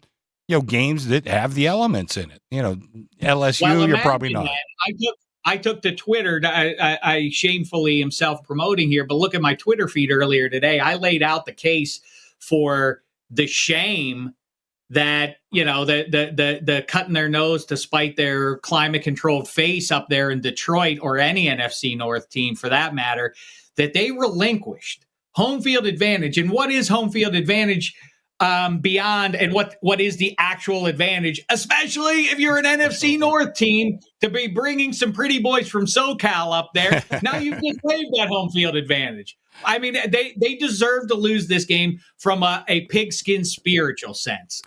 games that have the elements in it. LSU, you're probably not. I took to Twitter. I shamefully am self-promoting here, but look at my Twitter feed earlier today. I laid out the case for the shame that, the cutting their nose to spite their climate-controlled face up there in Detroit or any NFC North team for that matter, that they relinquished home field advantage. And what is home field advantage beyond, and what is the actual advantage, especially if you're an NFC North team, to be bringing some pretty boys from SoCal up there. Now you've just waived that home field advantage. I mean, they deserve to lose this game from a pigskin spiritual sense.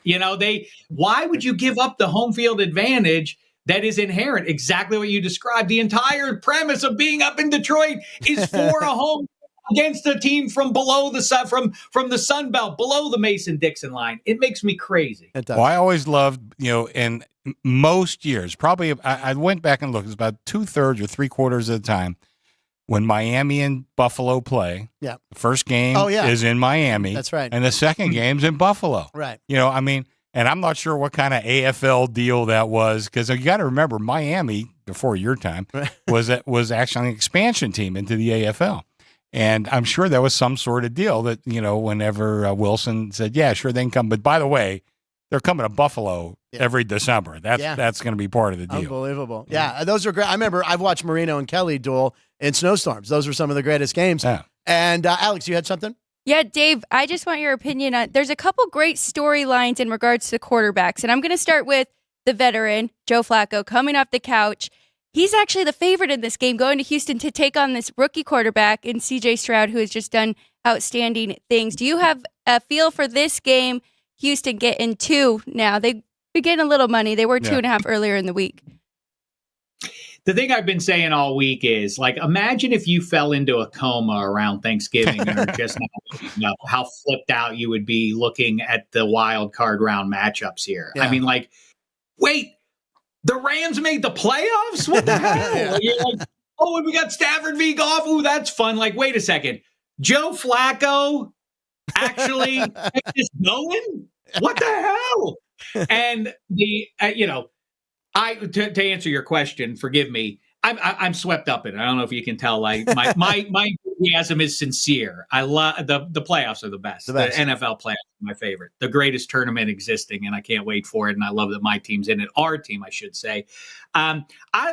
Why would you give up the home field advantage that is inherent? Exactly what you described. The entire premise of being up in Detroit is for a home against a team from below the from the Sun Belt, below the Mason-Dixon line. It makes me crazy. Well, I always loved, in most years, probably I went back and looked, it was about 2/3 or 3/4 of the time when Miami and Buffalo play. Yeah. The first game is in Miami. That's right. And the second game's in Buffalo. Right. And I'm not sure what kind of AFL deal that was, because you got to remember, Miami, before your time, was actually an expansion team into the AFL. And I'm sure there was some sort of deal that, whenever Wilson said, yeah, sure, they can come. But by the way, they're coming to Buffalo every December. That's going to be part of the deal. Unbelievable. Yeah, those are great. I remember I've watched Marino and Kelly duel in snowstorms. Those were some of the greatest games. Yeah. And Alex, you had something? Yeah, Dave, I just want your opinion on. There's a couple great storylines in regards to quarterbacks, and I'm going to start with the veteran Joe Flacco coming off the couch. He's actually the favorite in this game, going to Houston to take on this rookie quarterback in C.J. Stroud, who has just done outstanding things. Do you have a feel for this game? Houston getting 2 now. They've been getting a little money. They were 2.5 earlier in the week. The thing I've been saying all week is, like, imagine if you fell into a coma around Thanksgiving or just now, how flipped out you would be looking at the wild card round matchups here. Yeah. I mean, like, wait, the Rams made the playoffs? What the hell? You're like, oh, and we got Stafford v. Goff. Ooh, that's fun. Like, wait a second. Joe Flacco actually is going? What the hell? And to answer your question, forgive me, I'm swept up in it. I don't know if you can tell. Like my enthusiasm is sincere. I love the playoffs are the best. The NFL playoffs are my favorite, the greatest tournament existing, and I can't wait for it. And I love that my team's in it. Our team, I should say. I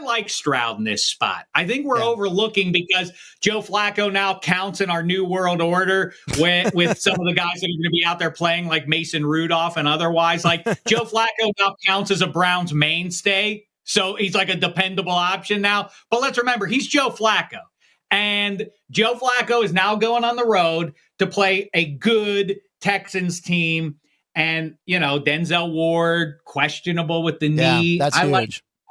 like Stroud in this spot. I think we're overlooking because Joe Flacco now counts in our new world order with some of the guys that are going to be out there playing like Mason Rudolph and otherwise. Like Joe Flacco now counts as a Browns mainstay. So he's like a dependable option now. But let's remember, he's Joe Flacco. And Joe Flacco is now going on the road to play a good Texans team. And, Denzel Ward, questionable with the knee. That's huge. I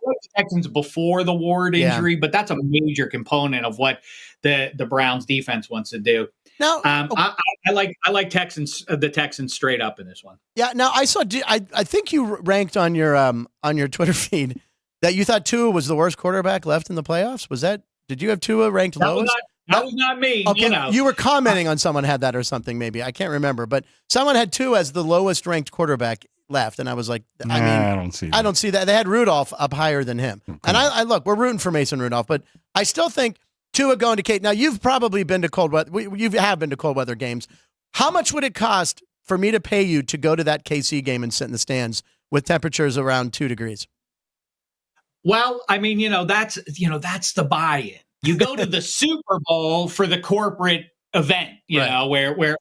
like the Texans before the Ward injury, but that's a major component of what the Browns defense wants to do. Now, I like the Texans straight up in this one. Yeah. Now I saw. I think you ranked on your Twitter feed that you thought Tua was the worst quarterback left in the playoffs. Was that? Did you have Tua ranked lowest? That was not me. Okay, you were commenting on someone had that or something. Maybe I can't remember, but someone had Tua as the lowest ranked quarterback left, and I was like, I don't see that. They had Rudolph up higher than him, and I look, we're rooting for Mason Rudolph, but I still think Tua going to Kate. Now you've probably been to cold weather. You have been to cold weather games. How much would it cost for me to pay you to go to that KC game and sit in the stands with temperatures around 2 degrees? Well, I mean, that's the buy-in. You go to the Super Bowl for the corporate event, where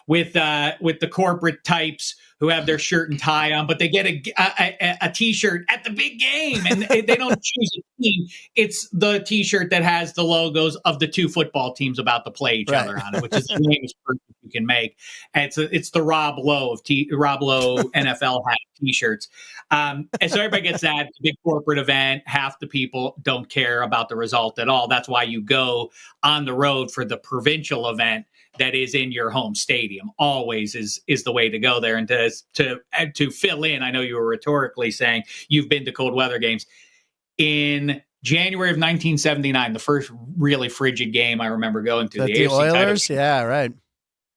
with the corporate types who have their shirt and tie on, but they get a T-shirt at the big game, and they don't choose a team. It's the T-shirt that has the logos of the 2 football teams about to play each other on it, which is the lamest purchase you can make. And it's the Rob Lowe NFL hat T-shirts. And so everybody gets that. It's a big corporate event. Half the people don't care about the result at all. That's why you go on the road for the provincial event that is in your home stadium. Always is the way to go there. And to fill in, I know you were rhetorically saying you've been to cold weather games. In January of 1979, the first really frigid game I remember going to. The AFC Oilers? Title. Yeah, right.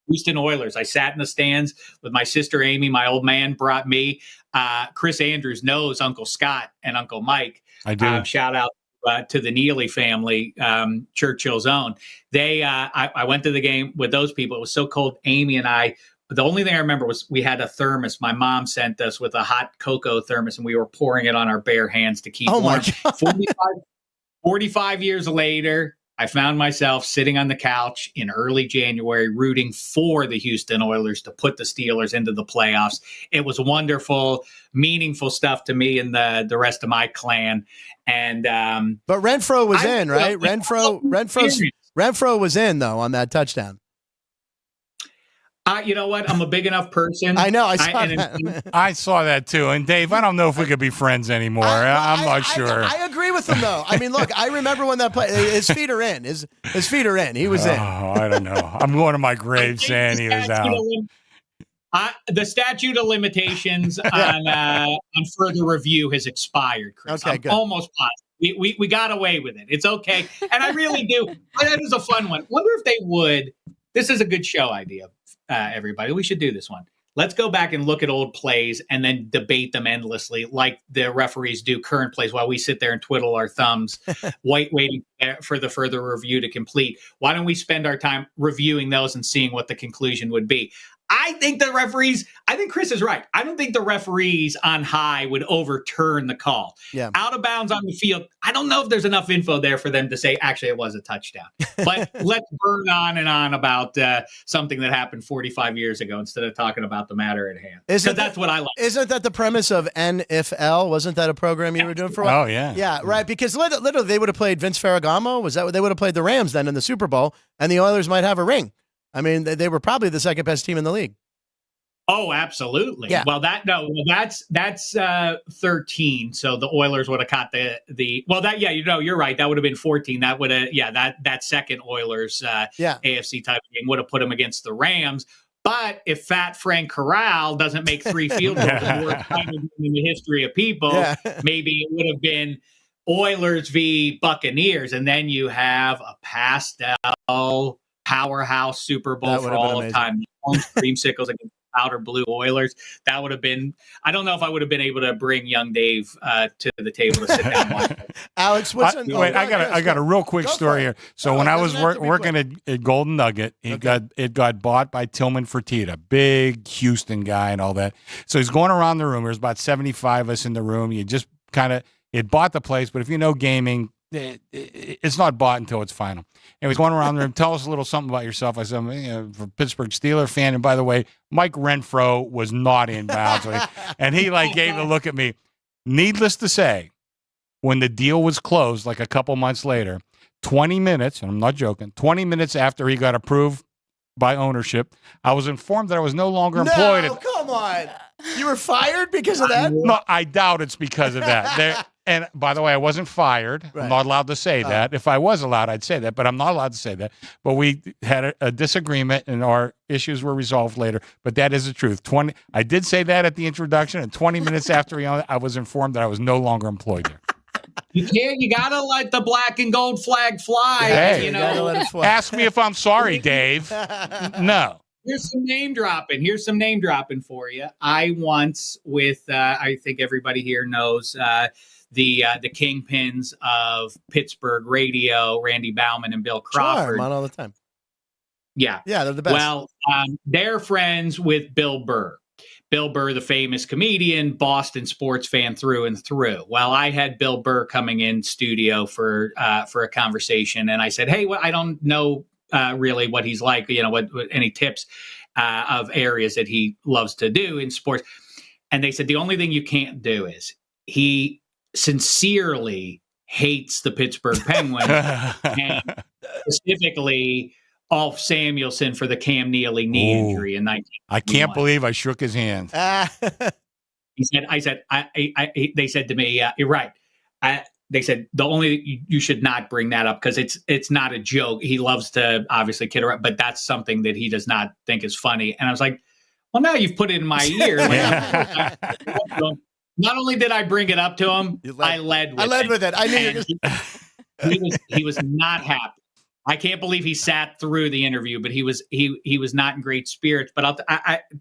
Houston Oilers. I sat in the stands with my sister Amy. My old man brought me. Chris Andrews knows Uncle Scott and Uncle Mike. I do. Shout out to the Neely family, Churchill's own. I went to the game with those people. It was so cold. Amy and I, the only thing I remember was we had a thermos. My mom sent us with a hot cocoa thermos, and we were pouring it on our bare hands to keep warm. 45 years later, I found myself sitting on the couch in early January rooting for the Houston Oilers to put the Steelers into the playoffs. It was wonderful, meaningful stuff to me and the rest of my clan. And but Renfro was in, right? Renfro was in though on that touchdown. You know what? I'm a big enough person. I know. I saw that. I saw that too. And Dave, I don't know if we could be friends anymore. I'm not sure. I agree with him though. I mean, look, I remember when that play. His feet are in. His feet are in. He was in. I don't know. I'm going to my grave saying he was out. The statute of limitations on further review has expired, Chris. Okay, I'm almost positive. We got away with it. It's okay. And I really do. That was a fun one. Wonder if they would. This is a good show idea, everybody. We should do this one. Let's go back and look at old plays and then debate them endlessly like the referees do current plays while we sit there and twiddle our thumbs, waiting for the further review to complete. Why don't we spend our time reviewing those and seeing what the conclusion would be? I think Chris is right. I don't think the referees on high would overturn the call. Yeah. Out of bounds on the field, I don't know if there's enough info there for them to say, actually, it was a touchdown. But let's burn on and on about something that happened 45 years ago instead of talking about the matter at hand. Because that's what I like. Isn't that the premise of NFL? Wasn't that a program you were doing for a while? Oh, yeah. Yeah, right. Because literally they would have played Vince Ferragamo. Was that what they would have played the Rams then in the Super Bowl? And the Oilers might have a ring. I mean, they were probably the second best team in the league. Oh, absolutely. Yeah. Well, that's 13. So the Oilers would have caught you're right. That would have been 14. That would have, that second Oilers AFC type game would have put them against the Rams. But if Fat Frank Corral doesn't make 3 field goals in the history of people, maybe it would have been Oilers v. Buccaneers, and then you have a pastel powerhouse Super Bowl for all of time. Creamsicles against powder blue Oilers. That would have been. I don't know if I would have been able to bring young Dave to the table to sit down and watch. Alex, what's I got a real quick story here. So when I was working at Golden Nugget, it got bought by Tillman Fertitta, big Houston guy and all that. So he's going around the room. There's about 75 of us in the room. You just it bought the place, but if you know gaming, it's not bought until it's final. And he's going around the room. Tell us a little something about yourself. I said, I'm a Pittsburgh Steelers fan. And by the way, Mike Renfro was not in bounds. And he gave a look at me. Needless to say, when the deal was closed, a couple months later, 20 minutes, and I'm not joking, 20 minutes after he got approved by ownership, I was informed that I was no longer employed. No, come on. You were fired because of that? No, I doubt it's because of that. And by the way, I wasn't fired. Right. I'm not allowed to say that. If I was allowed, I'd say that, but I'm not allowed to say that. But we had a disagreement, and our issues were resolved later. But that is the truth. I did say that at the introduction, and 20 minutes after I was informed that I was no longer employed there. You gotta let the black and gold flag fly. Hey, you know. Ask me if I'm sorry, Dave. No. Here's some name dropping for you. I once I think everybody here knows the kingpins of Pittsburgh radio, Randy Bauman and Bill Crawford. Sure, I'm on all the time. Yeah, they're the best. Well, they're friends with Bill Burr. Bill Burr, the famous comedian, Boston sports fan through and through. Well, I had Bill Burr coming in studio for a conversation, and I said, "Hey, I don't know really what he's like. What any tips of areas that he loves to do in sports?" And they said the only thing you can't do is he sincerely hates the Pittsburgh Penguins, and specifically Alf Samuelson for the Cam Neely knee injury in 1991. I can't believe I shook his hand. They said to me, you're right. They said you should not bring that up because it's not a joke. He loves to obviously kid around, but that's something that he does not think is funny. And I was like, well, now you've put it in my ear. Not only did I bring it up to him, I led with it. I knew he was not happy. I can't believe he sat through the interview, but he was not in great spirits. But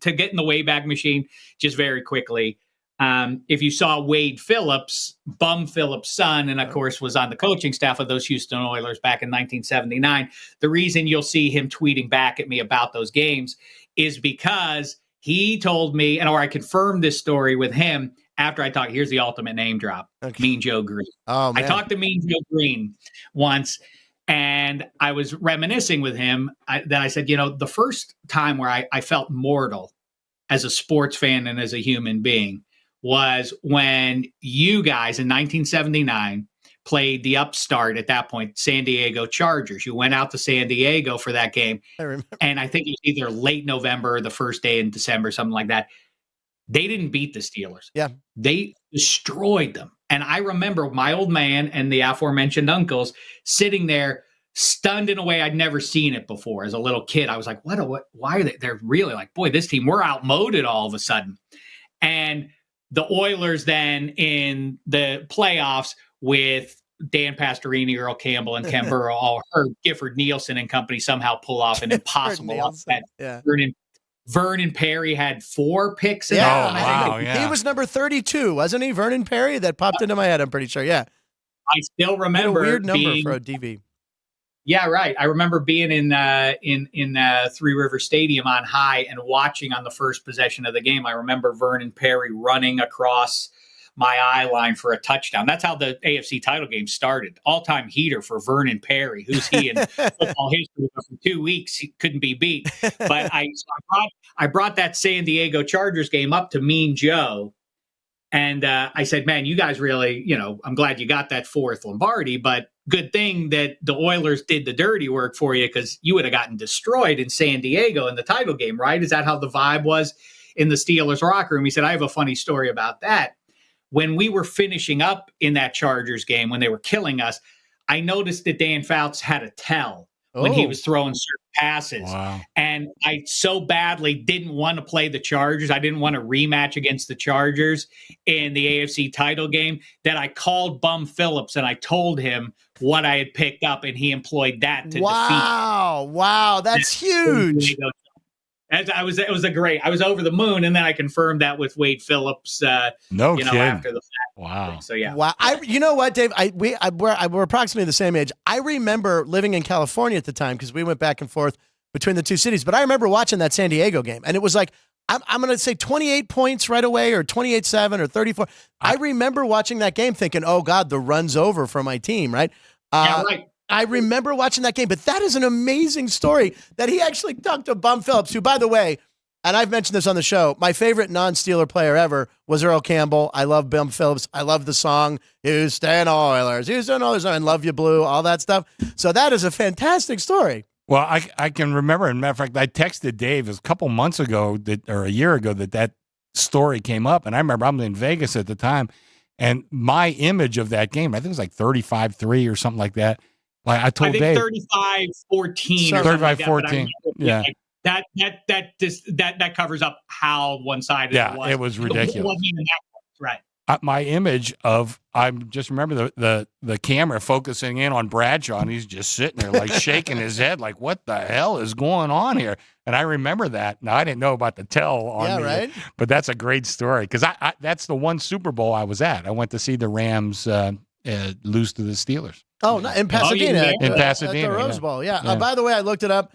to get in the Wayback Machine, just very quickly, if you saw Wade Phillips, Bum Phillips' son, and of course was on the coaching staff of those Houston Oilers back in 1979, the reason you'll see him tweeting back at me about those games is because he told me, or I confirmed this story with him after I talked. Here's the ultimate name drop: Mean Joe Green. Oh, man. I talked to Mean Joe Green once. And I was reminiscing with him that I said, the first time where I felt mortal as a sports fan and as a human being was when you guys in 1979 played the upstart at that point, San Diego Chargers. You went out to San Diego for that game. I remember. And I think it was either late November or the first day in December, something like that. They didn't beat the Steelers. Yeah. They destroyed them. And I remember my old man and the aforementioned uncles sitting there stunned in a way I'd never seen it before. As a little kid, I was like, why are they? They're really like, boy, this team, we're outmoded all of a sudden. And the Oilers then in the playoffs with Dan Pastorini, Earl Campbell, and Ken Burrow all hurt, Gifford Nielsen and company somehow pull off an impossible upset. Yeah. Vernon Perry had 4 picks in that. Oh, wow, yeah. He was number 32, wasn't he? Vernon Perry? That popped into my head, I'm pretty sure. Yeah. I still remember a weird number for a DV. Yeah, right. I remember being in Three River Stadium on high and watching on the first possession of the game. I remember Vernon Perry running across my eye line for a touchdown. That's how the AFC title game started. All-time heater for Vernon Perry, who's he in football history. For 2 weeks, he couldn't be beat. But I brought that San Diego Chargers game up to Mean Joe. And I said, man, you guys really, I'm glad you got that fourth Lombardi, but good thing that the Oilers did the dirty work for you, because you would have gotten destroyed in San Diego in the title game, right? Is that how the vibe was in the Steelers locker room? He said, I have a funny story about that. When we were finishing up in that Chargers game, when they were killing us, I noticed that Dan Fouts had a tell when he was throwing certain passes. Wow. And I so badly didn't want to play the Chargers. I didn't want to rematch against the Chargers in the AFC title game, that I called Bum Phillips and I told him what I had picked up, and he employed that to defeat. Wow, that's huge. I was over the moon, and then I confirmed that with Wade Phillips. No kidding. After the fact. Wow. So yeah. Wow. You know what, Dave? We're approximately the same age. I remember living in California at the time, because we went back and forth between the two cities. But I remember watching that San Diego game, and it was like, I'm going to say 28 points right away, or 28-7 or 34. I remember watching that game thinking, oh God, the run's over for my team, right? Yeah, right. I remember watching that game, but that is an amazing story that he actually talked to Bum Phillips, who, by the way, and I've mentioned this on the show, my favorite non-Steeler player ever was Earl Campbell. I love Bum Phillips. I love the song, Houston Oilers, and Love You Blue, all that stuff. So that is a fantastic story. Well, I can remember, as a matter of fact, I texted Dave a couple months ago, or a year ago, that story came up. And I remember I'm in Vegas at the time, and my image of that game, I think it was like 35-3 or something like that. Like I told Dave, 35-14 or 35-14. Yeah. That covers up how one-sided it was. It was ridiculous. It wasn't even that close, right. My image of, I just remember the camera focusing in on Bradshaw, and he's just sitting there like shaking his head like, what the hell is going on here? And I remember that. Now, I didn't know about the tell on me, right? But that's a great story, because I that's the one Super Bowl I was at. I went to see the Rams lose to the Steelers. Oh, no, in Pasadena. In Pasadena. At the Rose Bowl, yeah. By the way, I looked it up.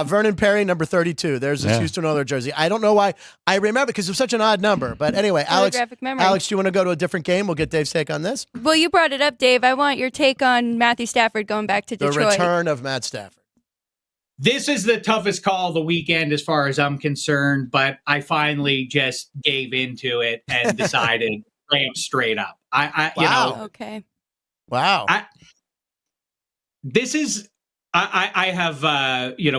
Vernon Perry, number 32. There's his Houston Oilers jersey. I don't know why I remember, because it's such an odd number. But anyway, Alex, do you want to go to a different game? We'll get Dave's take on this. Well, you brought it up, Dave. I want your take on Matthew Stafford going back to Detroit. The return of Matt Stafford. This is the toughest call of the weekend as far as I'm concerned, but I finally just gave into it and decided straight up. Okay. Wow. I have,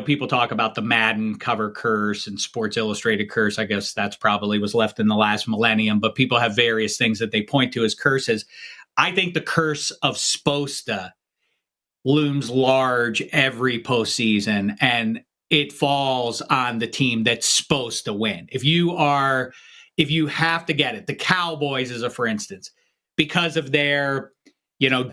people talk about the Madden cover curse and Sports Illustrated curse. I guess that's probably was left in the last millennium, but people have various things that they point to as curses. I think the curse of Sposta looms large every postseason, and it falls on the team that's supposed to win. If you have to get it, the Cowboys as a for instance, because of their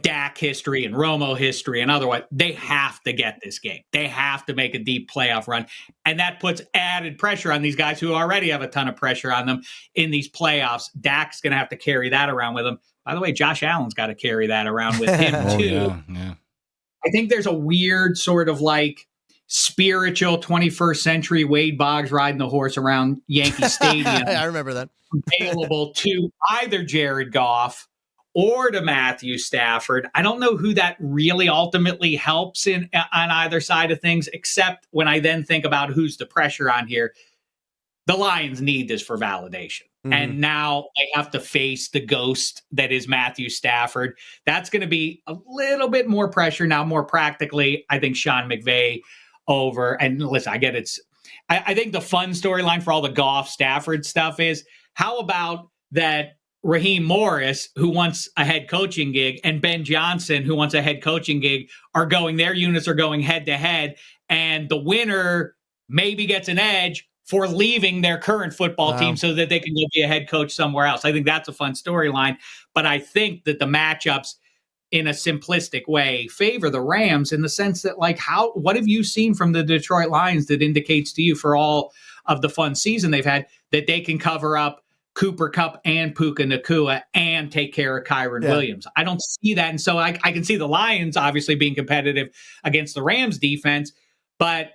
Dak history and Romo history and otherwise, they have to get this game. They have to make a deep playoff run. And that puts added pressure on these guys who already have a ton of pressure on them in these playoffs. Dak's going to have to carry that around with him. By the way, Josh Allen's got to carry that around with him too. Yeah. I think there's a weird sort of like spiritual 21st century Wade Boggs riding the horse around Yankee Stadium. I remember that. Available to either Jared Goff or to Matthew Stafford. I don't know who that really ultimately helps on either side of things, except when I then think about who's the pressure on here. The Lions need this for validation. Mm-hmm. And now they have to face the ghost that is Matthew Stafford. That's going to be a little bit more pressure. Now, more practically, I think Sean McVay over. And listen, I get it's. I think the fun storyline for all the Goff Stafford stuff is, how about that Raheem Morris, who wants a head coaching gig, and Ben Johnson, who wants a head coaching gig, their units are going head to head, and the winner maybe gets an edge for leaving their current football team so that they can go be a head coach somewhere else. I think that's a fun storyline, but I think that the matchups in a simplistic way favor the Rams in the sense that, like, what have you seen from the Detroit Lions that indicates to you, for all of the fun season they've had, that they can cover up Cooper Kupp and Puka Nakua and take care of Kyron Williams. I don't see that. And so I can see the Lions obviously being competitive against the Rams defense, but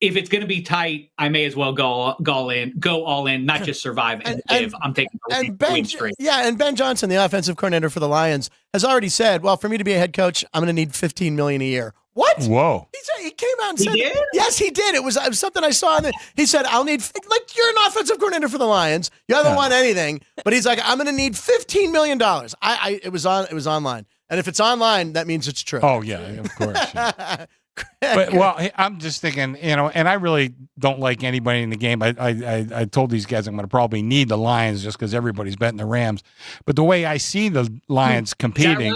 if it's going to be tight, I may as well go all in, not just survive and live. I'm taking the win straight. Yeah, and Ben Johnson, the offensive coordinator for the Lions, has already said, well, for me to be a head coach, I'm going to need $15 million a year. What? Whoa. He came out and said, did? Yes, he did. It was something I saw. He said, I'll need, like, you're an offensive coordinator for the Lions. You haven't won anything. But he's like, I'm going to need $15 million. It was online. And if it's online, that means it's true. Oh, yeah, of course. Yeah. But I'm just thinking, and I really don't like anybody in the game. I told these guys I'm going to probably need the Lions just because everybody's betting the Rams. But the way I see the Lions competing,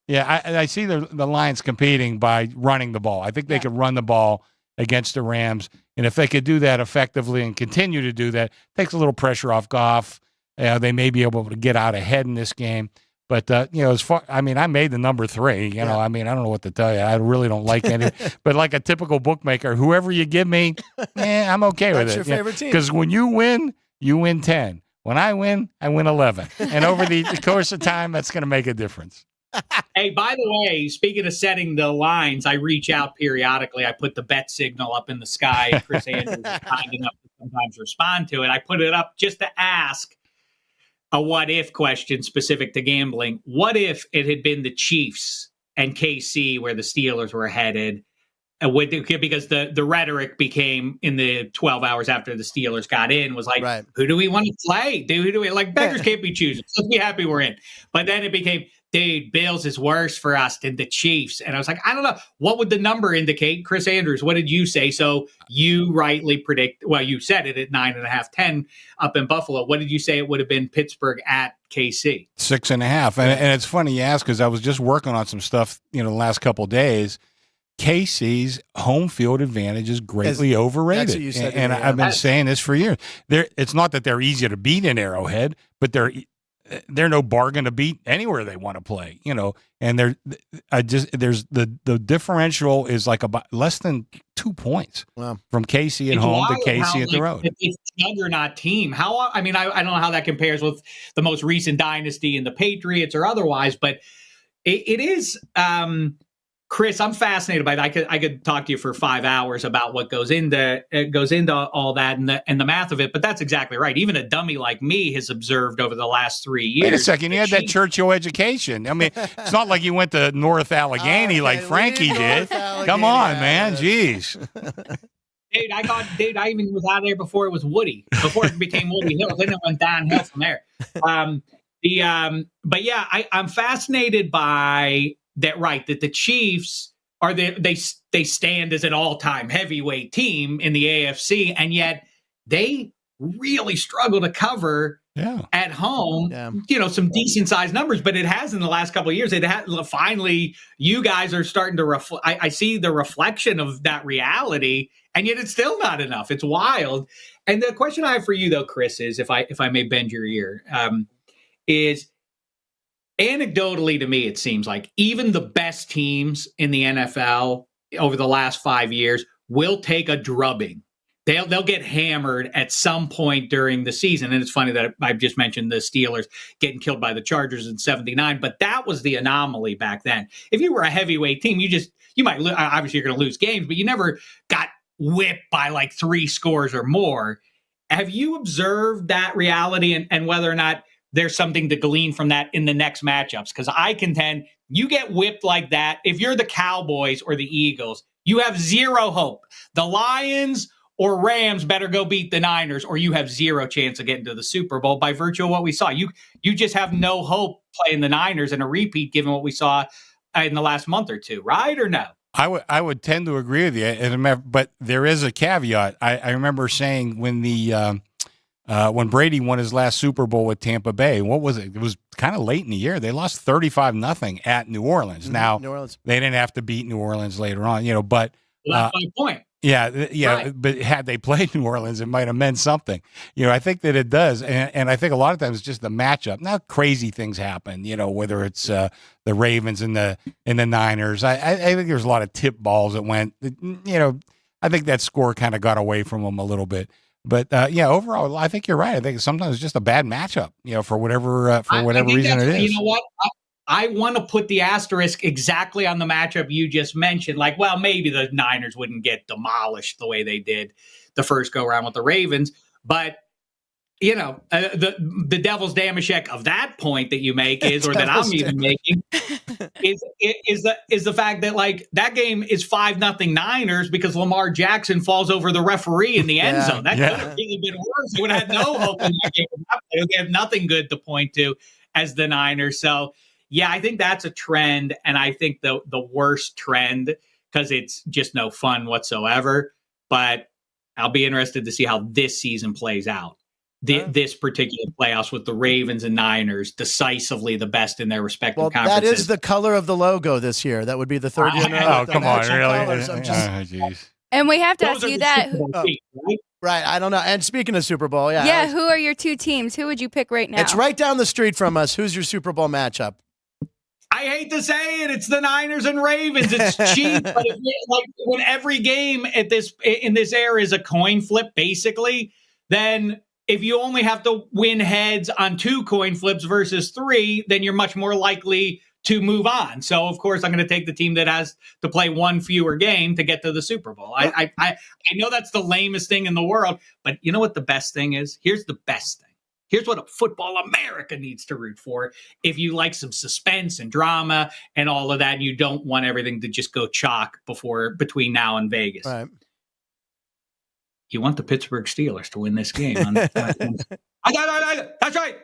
I see the Lions competing by running the ball. I think they could run the ball against the Rams, and if they could do that effectively and continue to do that, takes a little pressure off Goff. They may be able to get out ahead in this game. But, as far, I made the number 3, I don't know what to tell you. I really don't like any, but like a typical bookmaker, whoever you give me, I'm okay with it. That's your favorite team. Because when you win 10. When I win 11. And over the course of time, that's going to make a difference. Hey, by the way, speaking of setting the lines, I reach out periodically. I put the bet signal up in the sky. Chris Andrews is kind enough to sometimes respond to it. I put it up just to ask a what-if question specific to gambling. What if it had been the Chiefs and KC where the Steelers were headed? Because the rhetoric became in the 12 hours after the Steelers got in was like, Who do we want to play? Who do we like? Beggars can't be choosers. Let's be happy we're in. But then it became, Bills is worse for us than the Chiefs. And I was like, I don't know. What would the number indicate? Chris Andrews, what did you say? So you rightly predict, you said it at 9.5, 10 up in Buffalo. What did you say it would have been Pittsburgh at KC? 6.5. And it's funny you ask, because I was just working on some stuff, the last couple of days. KC's home field advantage is greatly overrated. That's what you said. And I've been saying this for years. It's not that they're easier to beat in Arrowhead, but they're no bargain to beat anywhere they want to play, and there's the differential is like about less than 2 points from KC at home to KC at the road. It's a juggernaut team. I don't know how that compares with the most recent dynasty in the Patriots or otherwise, but it is, Chris, I'm fascinated by that. I could talk to you for 5 hours about what goes into all that and the math of it. But that's exactly right. Even a dummy like me has observed over the last 3 years. Wait a second, you had that Churchill education. It's not like you went to North Allegheny like Frankie did. Come on, man, jeez. Dude, I even was out there before it was Woody, before it became Woody Hill. Then it went downhill from there. But yeah, I'm fascinated by that. Right, that the Chiefs are they stand as an all-time heavyweight team in the AFC, and yet they really struggle to cover at home. Some decent sized numbers, but it has in the last couple of years. It has finally. You guys are starting to reflect. I see the reflection of that reality, and yet it's still not enough. It's wild. And the question I have for you, though, Chris, is if I may bend your ear, is. Anecdotally, to me, it seems like even the best teams in the NFL over the last 5 years will take a drubbing. They'll get hammered at some point during the season. And it's funny that I've just mentioned the Steelers getting killed by the Chargers in '79, but that was the anomaly back then. If you were a heavyweight team, you might obviously you're going to lose games, but you never got whipped by like 3 scores or more. Have you observed that reality and whether or not there's something to glean from that in the next matchups? Because I contend you get whipped like that. If you're the Cowboys or the Eagles, you have zero hope. The Lions or Rams better go beat the Niners, or you have zero chance of getting to the Super Bowl by virtue of what we saw. You just have no hope playing the Niners in a repeat, given what we saw in the last month or two, right or no? I would tend to agree with you, but there is a caveat. I remember saying when Brady won his last Super Bowl with Tampa Bay, what was it? It was kind of late in the year. They lost 35-0 at New Orleans. Now, New Orleans. They didn't have to beat New Orleans later on, but that's my point. Yeah, right. But had they played New Orleans, it might have meant something. I think that it does, and I think a lot of times it's just the matchup. Now, crazy things happen. Whether it's the Ravens and the Niners. I think there's a lot of tip balls that went. I think that score kind of got away from them a little bit. But yeah, overall, I think you're right. I think sometimes it's just a bad matchup, for whatever I think reason it is. You know what? I want to put the asterisk exactly on the matchup you just mentioned. Like, well, maybe the Niners wouldn't get demolished the way they did the first go around with the Ravens, but the devil's Dameshek of that point that you make is, or that I'm even making, is the fact that like that game is 5-0 Niners because Lamar Jackson falls over the referee in the end zone. That could have really been worse. They would have had no hope in that game. They have nothing good to point to as the Niners. So yeah, I think that's a trend, and I think the worst trend because it's just no fun whatsoever. But I'll be interested to see how this season plays out. This particular playoffs with the Ravens and Niners decisively the best in their respective conferences. That is the color of the logo this year. That would be the third year in a row. Oh, come on, really? Colors. And we have to ask you that. Right, I don't know. And speaking of Super Bowl, yeah, who are your two teams? Who would you pick right now? It's right down the street from us. Who's your Super Bowl matchup? I hate to say it, it's the Niners and Ravens. It's cheap, but when every game in this era is a coin flip, basically, then if you only have to win heads on 2 coin flips versus 3, then you're much more likely to move on. So, of course, I'm going to take the team that has to play 1 fewer game to get to the Super Bowl. I know that's the lamest thing in the world, but you know what the best thing is? Here's the best thing. Here's what football America needs to root for. If you like some suspense and drama and all of that, and you don't want everything to just go chalk between now and Vegas. Right. You want the Pittsburgh Steelers to win this game. That's right.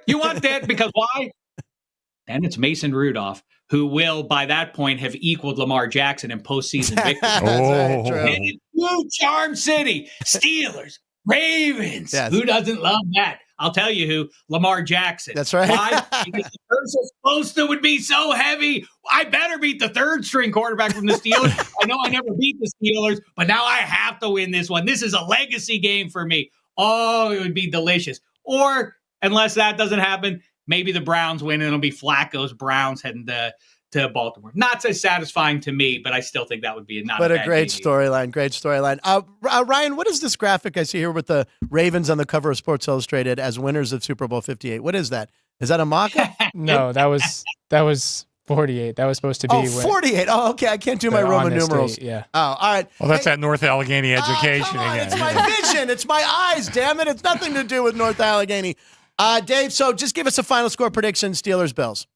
You want that because why? And it's Mason Rudolph, who will, by that point, have equaled Lamar Jackson in postseason victory. And it's Blue Charm City, Steelers, Ravens. Yes. Who doesn't love that? I'll tell you who, Lamar Jackson. That's right. Why? Because the first was supposed to would be so heavy. I better beat the 3rd string quarterback from the Steelers. I know I never beat the Steelers, but now I have to win this one. This is a legacy game for me. Oh, it would be delicious. Or, unless that doesn't happen, maybe the Browns win and it'll be Flacco's Browns heading to Baltimore. Not so satisfying to me, but I still think that would be a great storyline. Great storyline. Ryan, what is this graphic I see here with the Ravens on the cover of Sports Illustrated as winners of Super Bowl 58? What is that? Is that a mock-up? No, that was 48. That was supposed to be 48. Oh, okay. I can't do my Roman numerals. Date, yeah. Oh, all right. Well, that's that North Allegheny education again. It's my vision. It's my eyes, damn it. It's nothing to do with North Allegheny. Dave, so just give us a final score prediction, Steelers-Bills.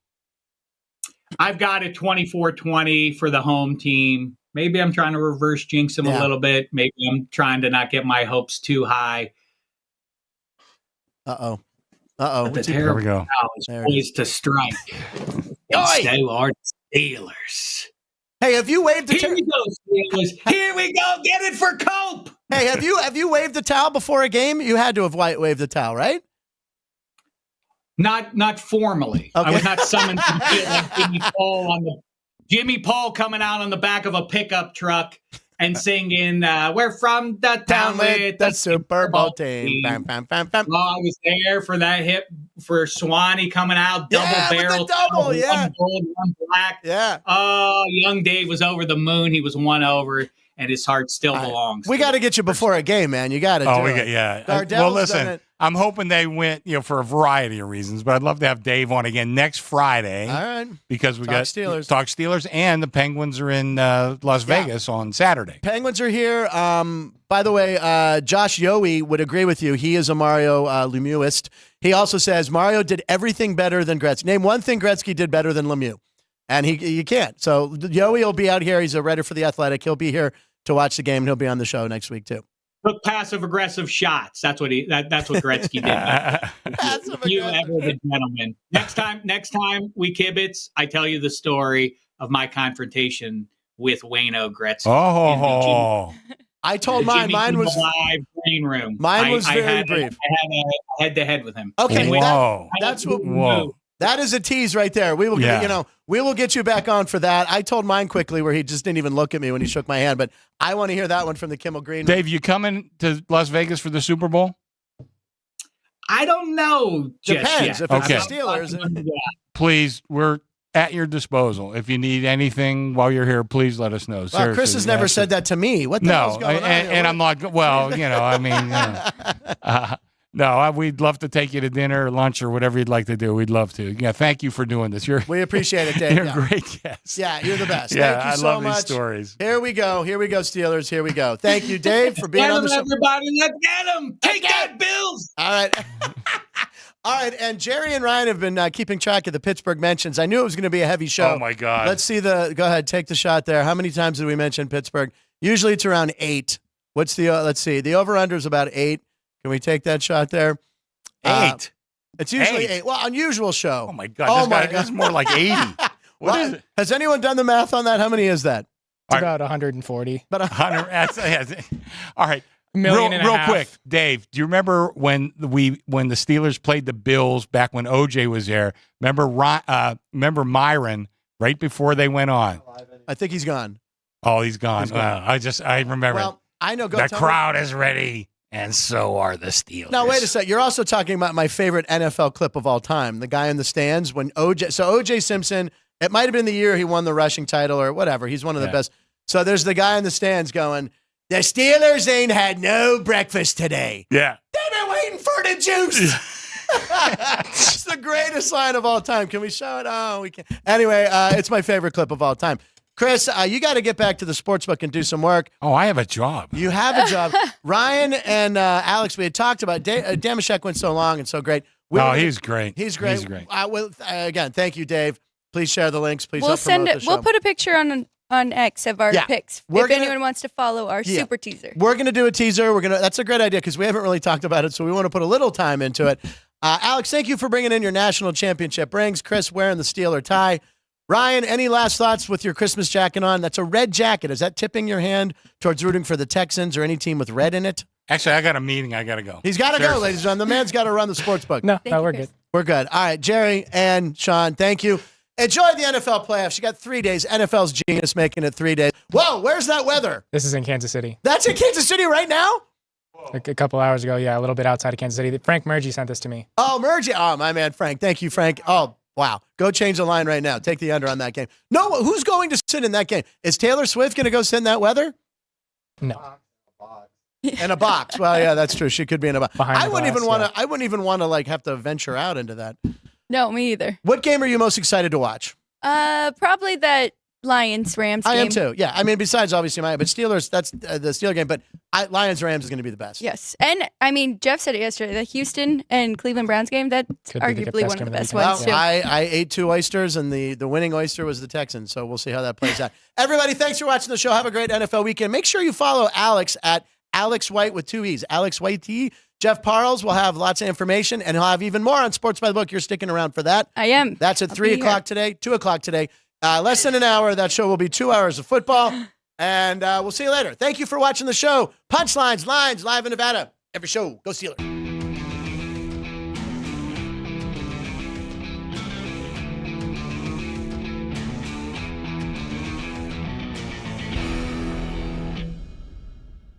I've got it 24-20 for the home team. Maybe I'm trying to reverse jinx them a little bit. Maybe I'm trying to not get my hopes too high. Uh-oh. But the terrible we go. Is poised to strike. Instead are the Steelers. Hey, have you waved the Here we go, Steelers. Here we go. Get it for Cope. Hey, have you waved the towel before a game? You had to have waved the towel, right? Not formally. Okay. I was not summoned to the field like Jimmy Paul coming out on the back of a pickup truck and singing, we're from the town with the Super Bowl team. Bam, bam, bam, bam. Oh, I was there for that hit for Swanee coming out, double barrel. Double, yeah. One gold, one black. Yeah. Oh, young Dave was over the moon. He was won over. And his heart still belongs. We got to get you before a game, man. You got to. Well, listen, I'm hoping they went, for a variety of reasons, but I'd love to have Dave on again next Friday. All right. Because we Talk Steelers, and the Penguins are in Las Vegas on Saturday. Penguins are here. By the way, Josh Yowie would agree with you. He is a Mario Lemieuxist. He also says Mario did everything better than Gretzky. Name one thing Gretzky did better than Lemieux. And you can't. So Yowie will be out here. He's a writer for The Athletic. He'll be here to watch the game, and he'll be on the show next week too. Took passive-aggressive shots. That's what Gretzky did. You ever the gentleman. Next time we kibitz, I tell you the story of my confrontation with Wayno Gretzky. Oh. I told mine. Mine was live green room. Mine was very brief. I had a head-to-head with him. Okay, that's what. Whoa. That is a tease right there. We will, we will get you back on for that. I told mine quickly where he just didn't even look at me when he shook my hand, but I want to hear that one from the Kimmel Green. Dave, you coming to Las Vegas for the Super Bowl? I don't know. Depends. Yet. If it's the Steelers. Please, we're at your disposal. If you need anything while you're here, please let us know. Well, Seriously, Chris has never said that to me. What the hell's No, going on here? and I'm not. Well, I mean, no, we'd love to take you to dinner or lunch or whatever you'd like to do. We'd love to. Yeah, thank you for doing this. We appreciate it, Dave. You're Yeah. a great guest. Yeah, you're the best. Yeah, Thank you I so love much. these stories. Here we go, Steelers. Here we go. Thank you, Dave, for being on the show. Everybody, let's get them. Take that, Bills. All right. All right, and Jerry and Ryan have been keeping track of the Pittsburgh mentions. I knew it was going to be a heavy show. Oh, my God. Let's see go ahead, take the shot there. How many times did we mention Pittsburgh? Usually it's around 8. What's the, let's see, the over-under is about 8. Can we take that shot there? 8. It's usually 8. Well, unusual show. Oh, my God. Oh, my God. That's more like 80. What is it? Has anyone done the math on that? How many is that? It's about 140. About 100. All right. Million and a real half. quick, Dave. Do you remember when the Steelers played the Bills back when OJ was there? Remember Myron right before they went on? I think he's gone. Oh, he's gone. He's gone. I remember. Well, I know. The crowd is ready, and so are the Steelers. Now, wait a sec. You're also talking about my favorite NFL clip of all time, the guy in the stands when O.J. Simpson, it might have been the year he won the rushing title or whatever. He's one of the best. So there's the guy in the stands going, the Steelers ain't had no breakfast today. Yeah. They've been waiting for the juice. It's the greatest line of all time. Can we show it? Oh, we can. Anyway, it's my favorite clip of all time. Chris, you got to get back to the sportsbook and do some work. Oh, I have a job. You have a job. Ryan and Alex, we had talked about Dameshek went so long and so great. He's great. He's great. He's great. Again, thank you, Dave. Please share the links. Please We'll help send promote it. the show. We'll put a picture on X of our picks We're if gonna- anyone wants to follow our super teaser. We're going to do a teaser. That's a great idea because we haven't really talked about it, so we want to put a little time into it. Alex, thank you for bringing in your national championship rings. Chris, wearing the Steeler tie. Ryan, any last thoughts with your Christmas jacket on? That's a red jacket. Is that tipping your hand towards rooting for the Texans or any team with red in it? Actually, I got a meeting. I got to go. He's got to go, ladies and gentlemen. The man's got to run the sports book. No, Thank you, we're Chris. good. We're good. All right, Jerry and Sean, thank you. Enjoy the NFL playoffs. You got 3 days. NFL's genius making it 3 days. Whoa, where's that weather? This is in Kansas City. That's in Kansas City right now? Like a couple hours ago, yeah, a little bit outside of Kansas City. Frank Murgy sent this to me. Oh, Mergy. Oh, my man, Frank. Thank you, Frank. Oh, wow. Go change the line right now. Take the under on that game. No, who's going to sit in that game? Is Taylor Swift going to go sit in that weather? No. In a box. Well, yeah, that's true. She could be in a box. Behind the I wouldn't glass, even want to. I wouldn't even want to like have to venture out into that. No, me either. What game are you most excited to watch? Probably that Lions Rams game. I am too. Yeah, I mean, besides obviously but Steelers. That's the Steeler game. But Lions Rams is going to be the best. Yes, and I mean Jeff said it yesterday. The Houston and Cleveland Browns game. That's Could be the arguably best one of game the of the best weekend. ones Well, too. I ate 2 oysters, and the winning oyster was the Texans. So we'll see how that plays out. Everybody, thanks for watching the show. Have a great NFL weekend. Make sure you follow Alex at Alex White with 2 E's. Alex White T. Jeff Parles will have lots of information, and he'll have even more on Sports by the Book. You're sticking around for that. I am. That's at I'll 3 be o'clock here. today, 2 o'clock today. Less than an hour. That show will be 2 hours of football. And we'll see you later. Thank you for watching the show. Punchlines, Lines, live in Nevada. Every show, go Steelers.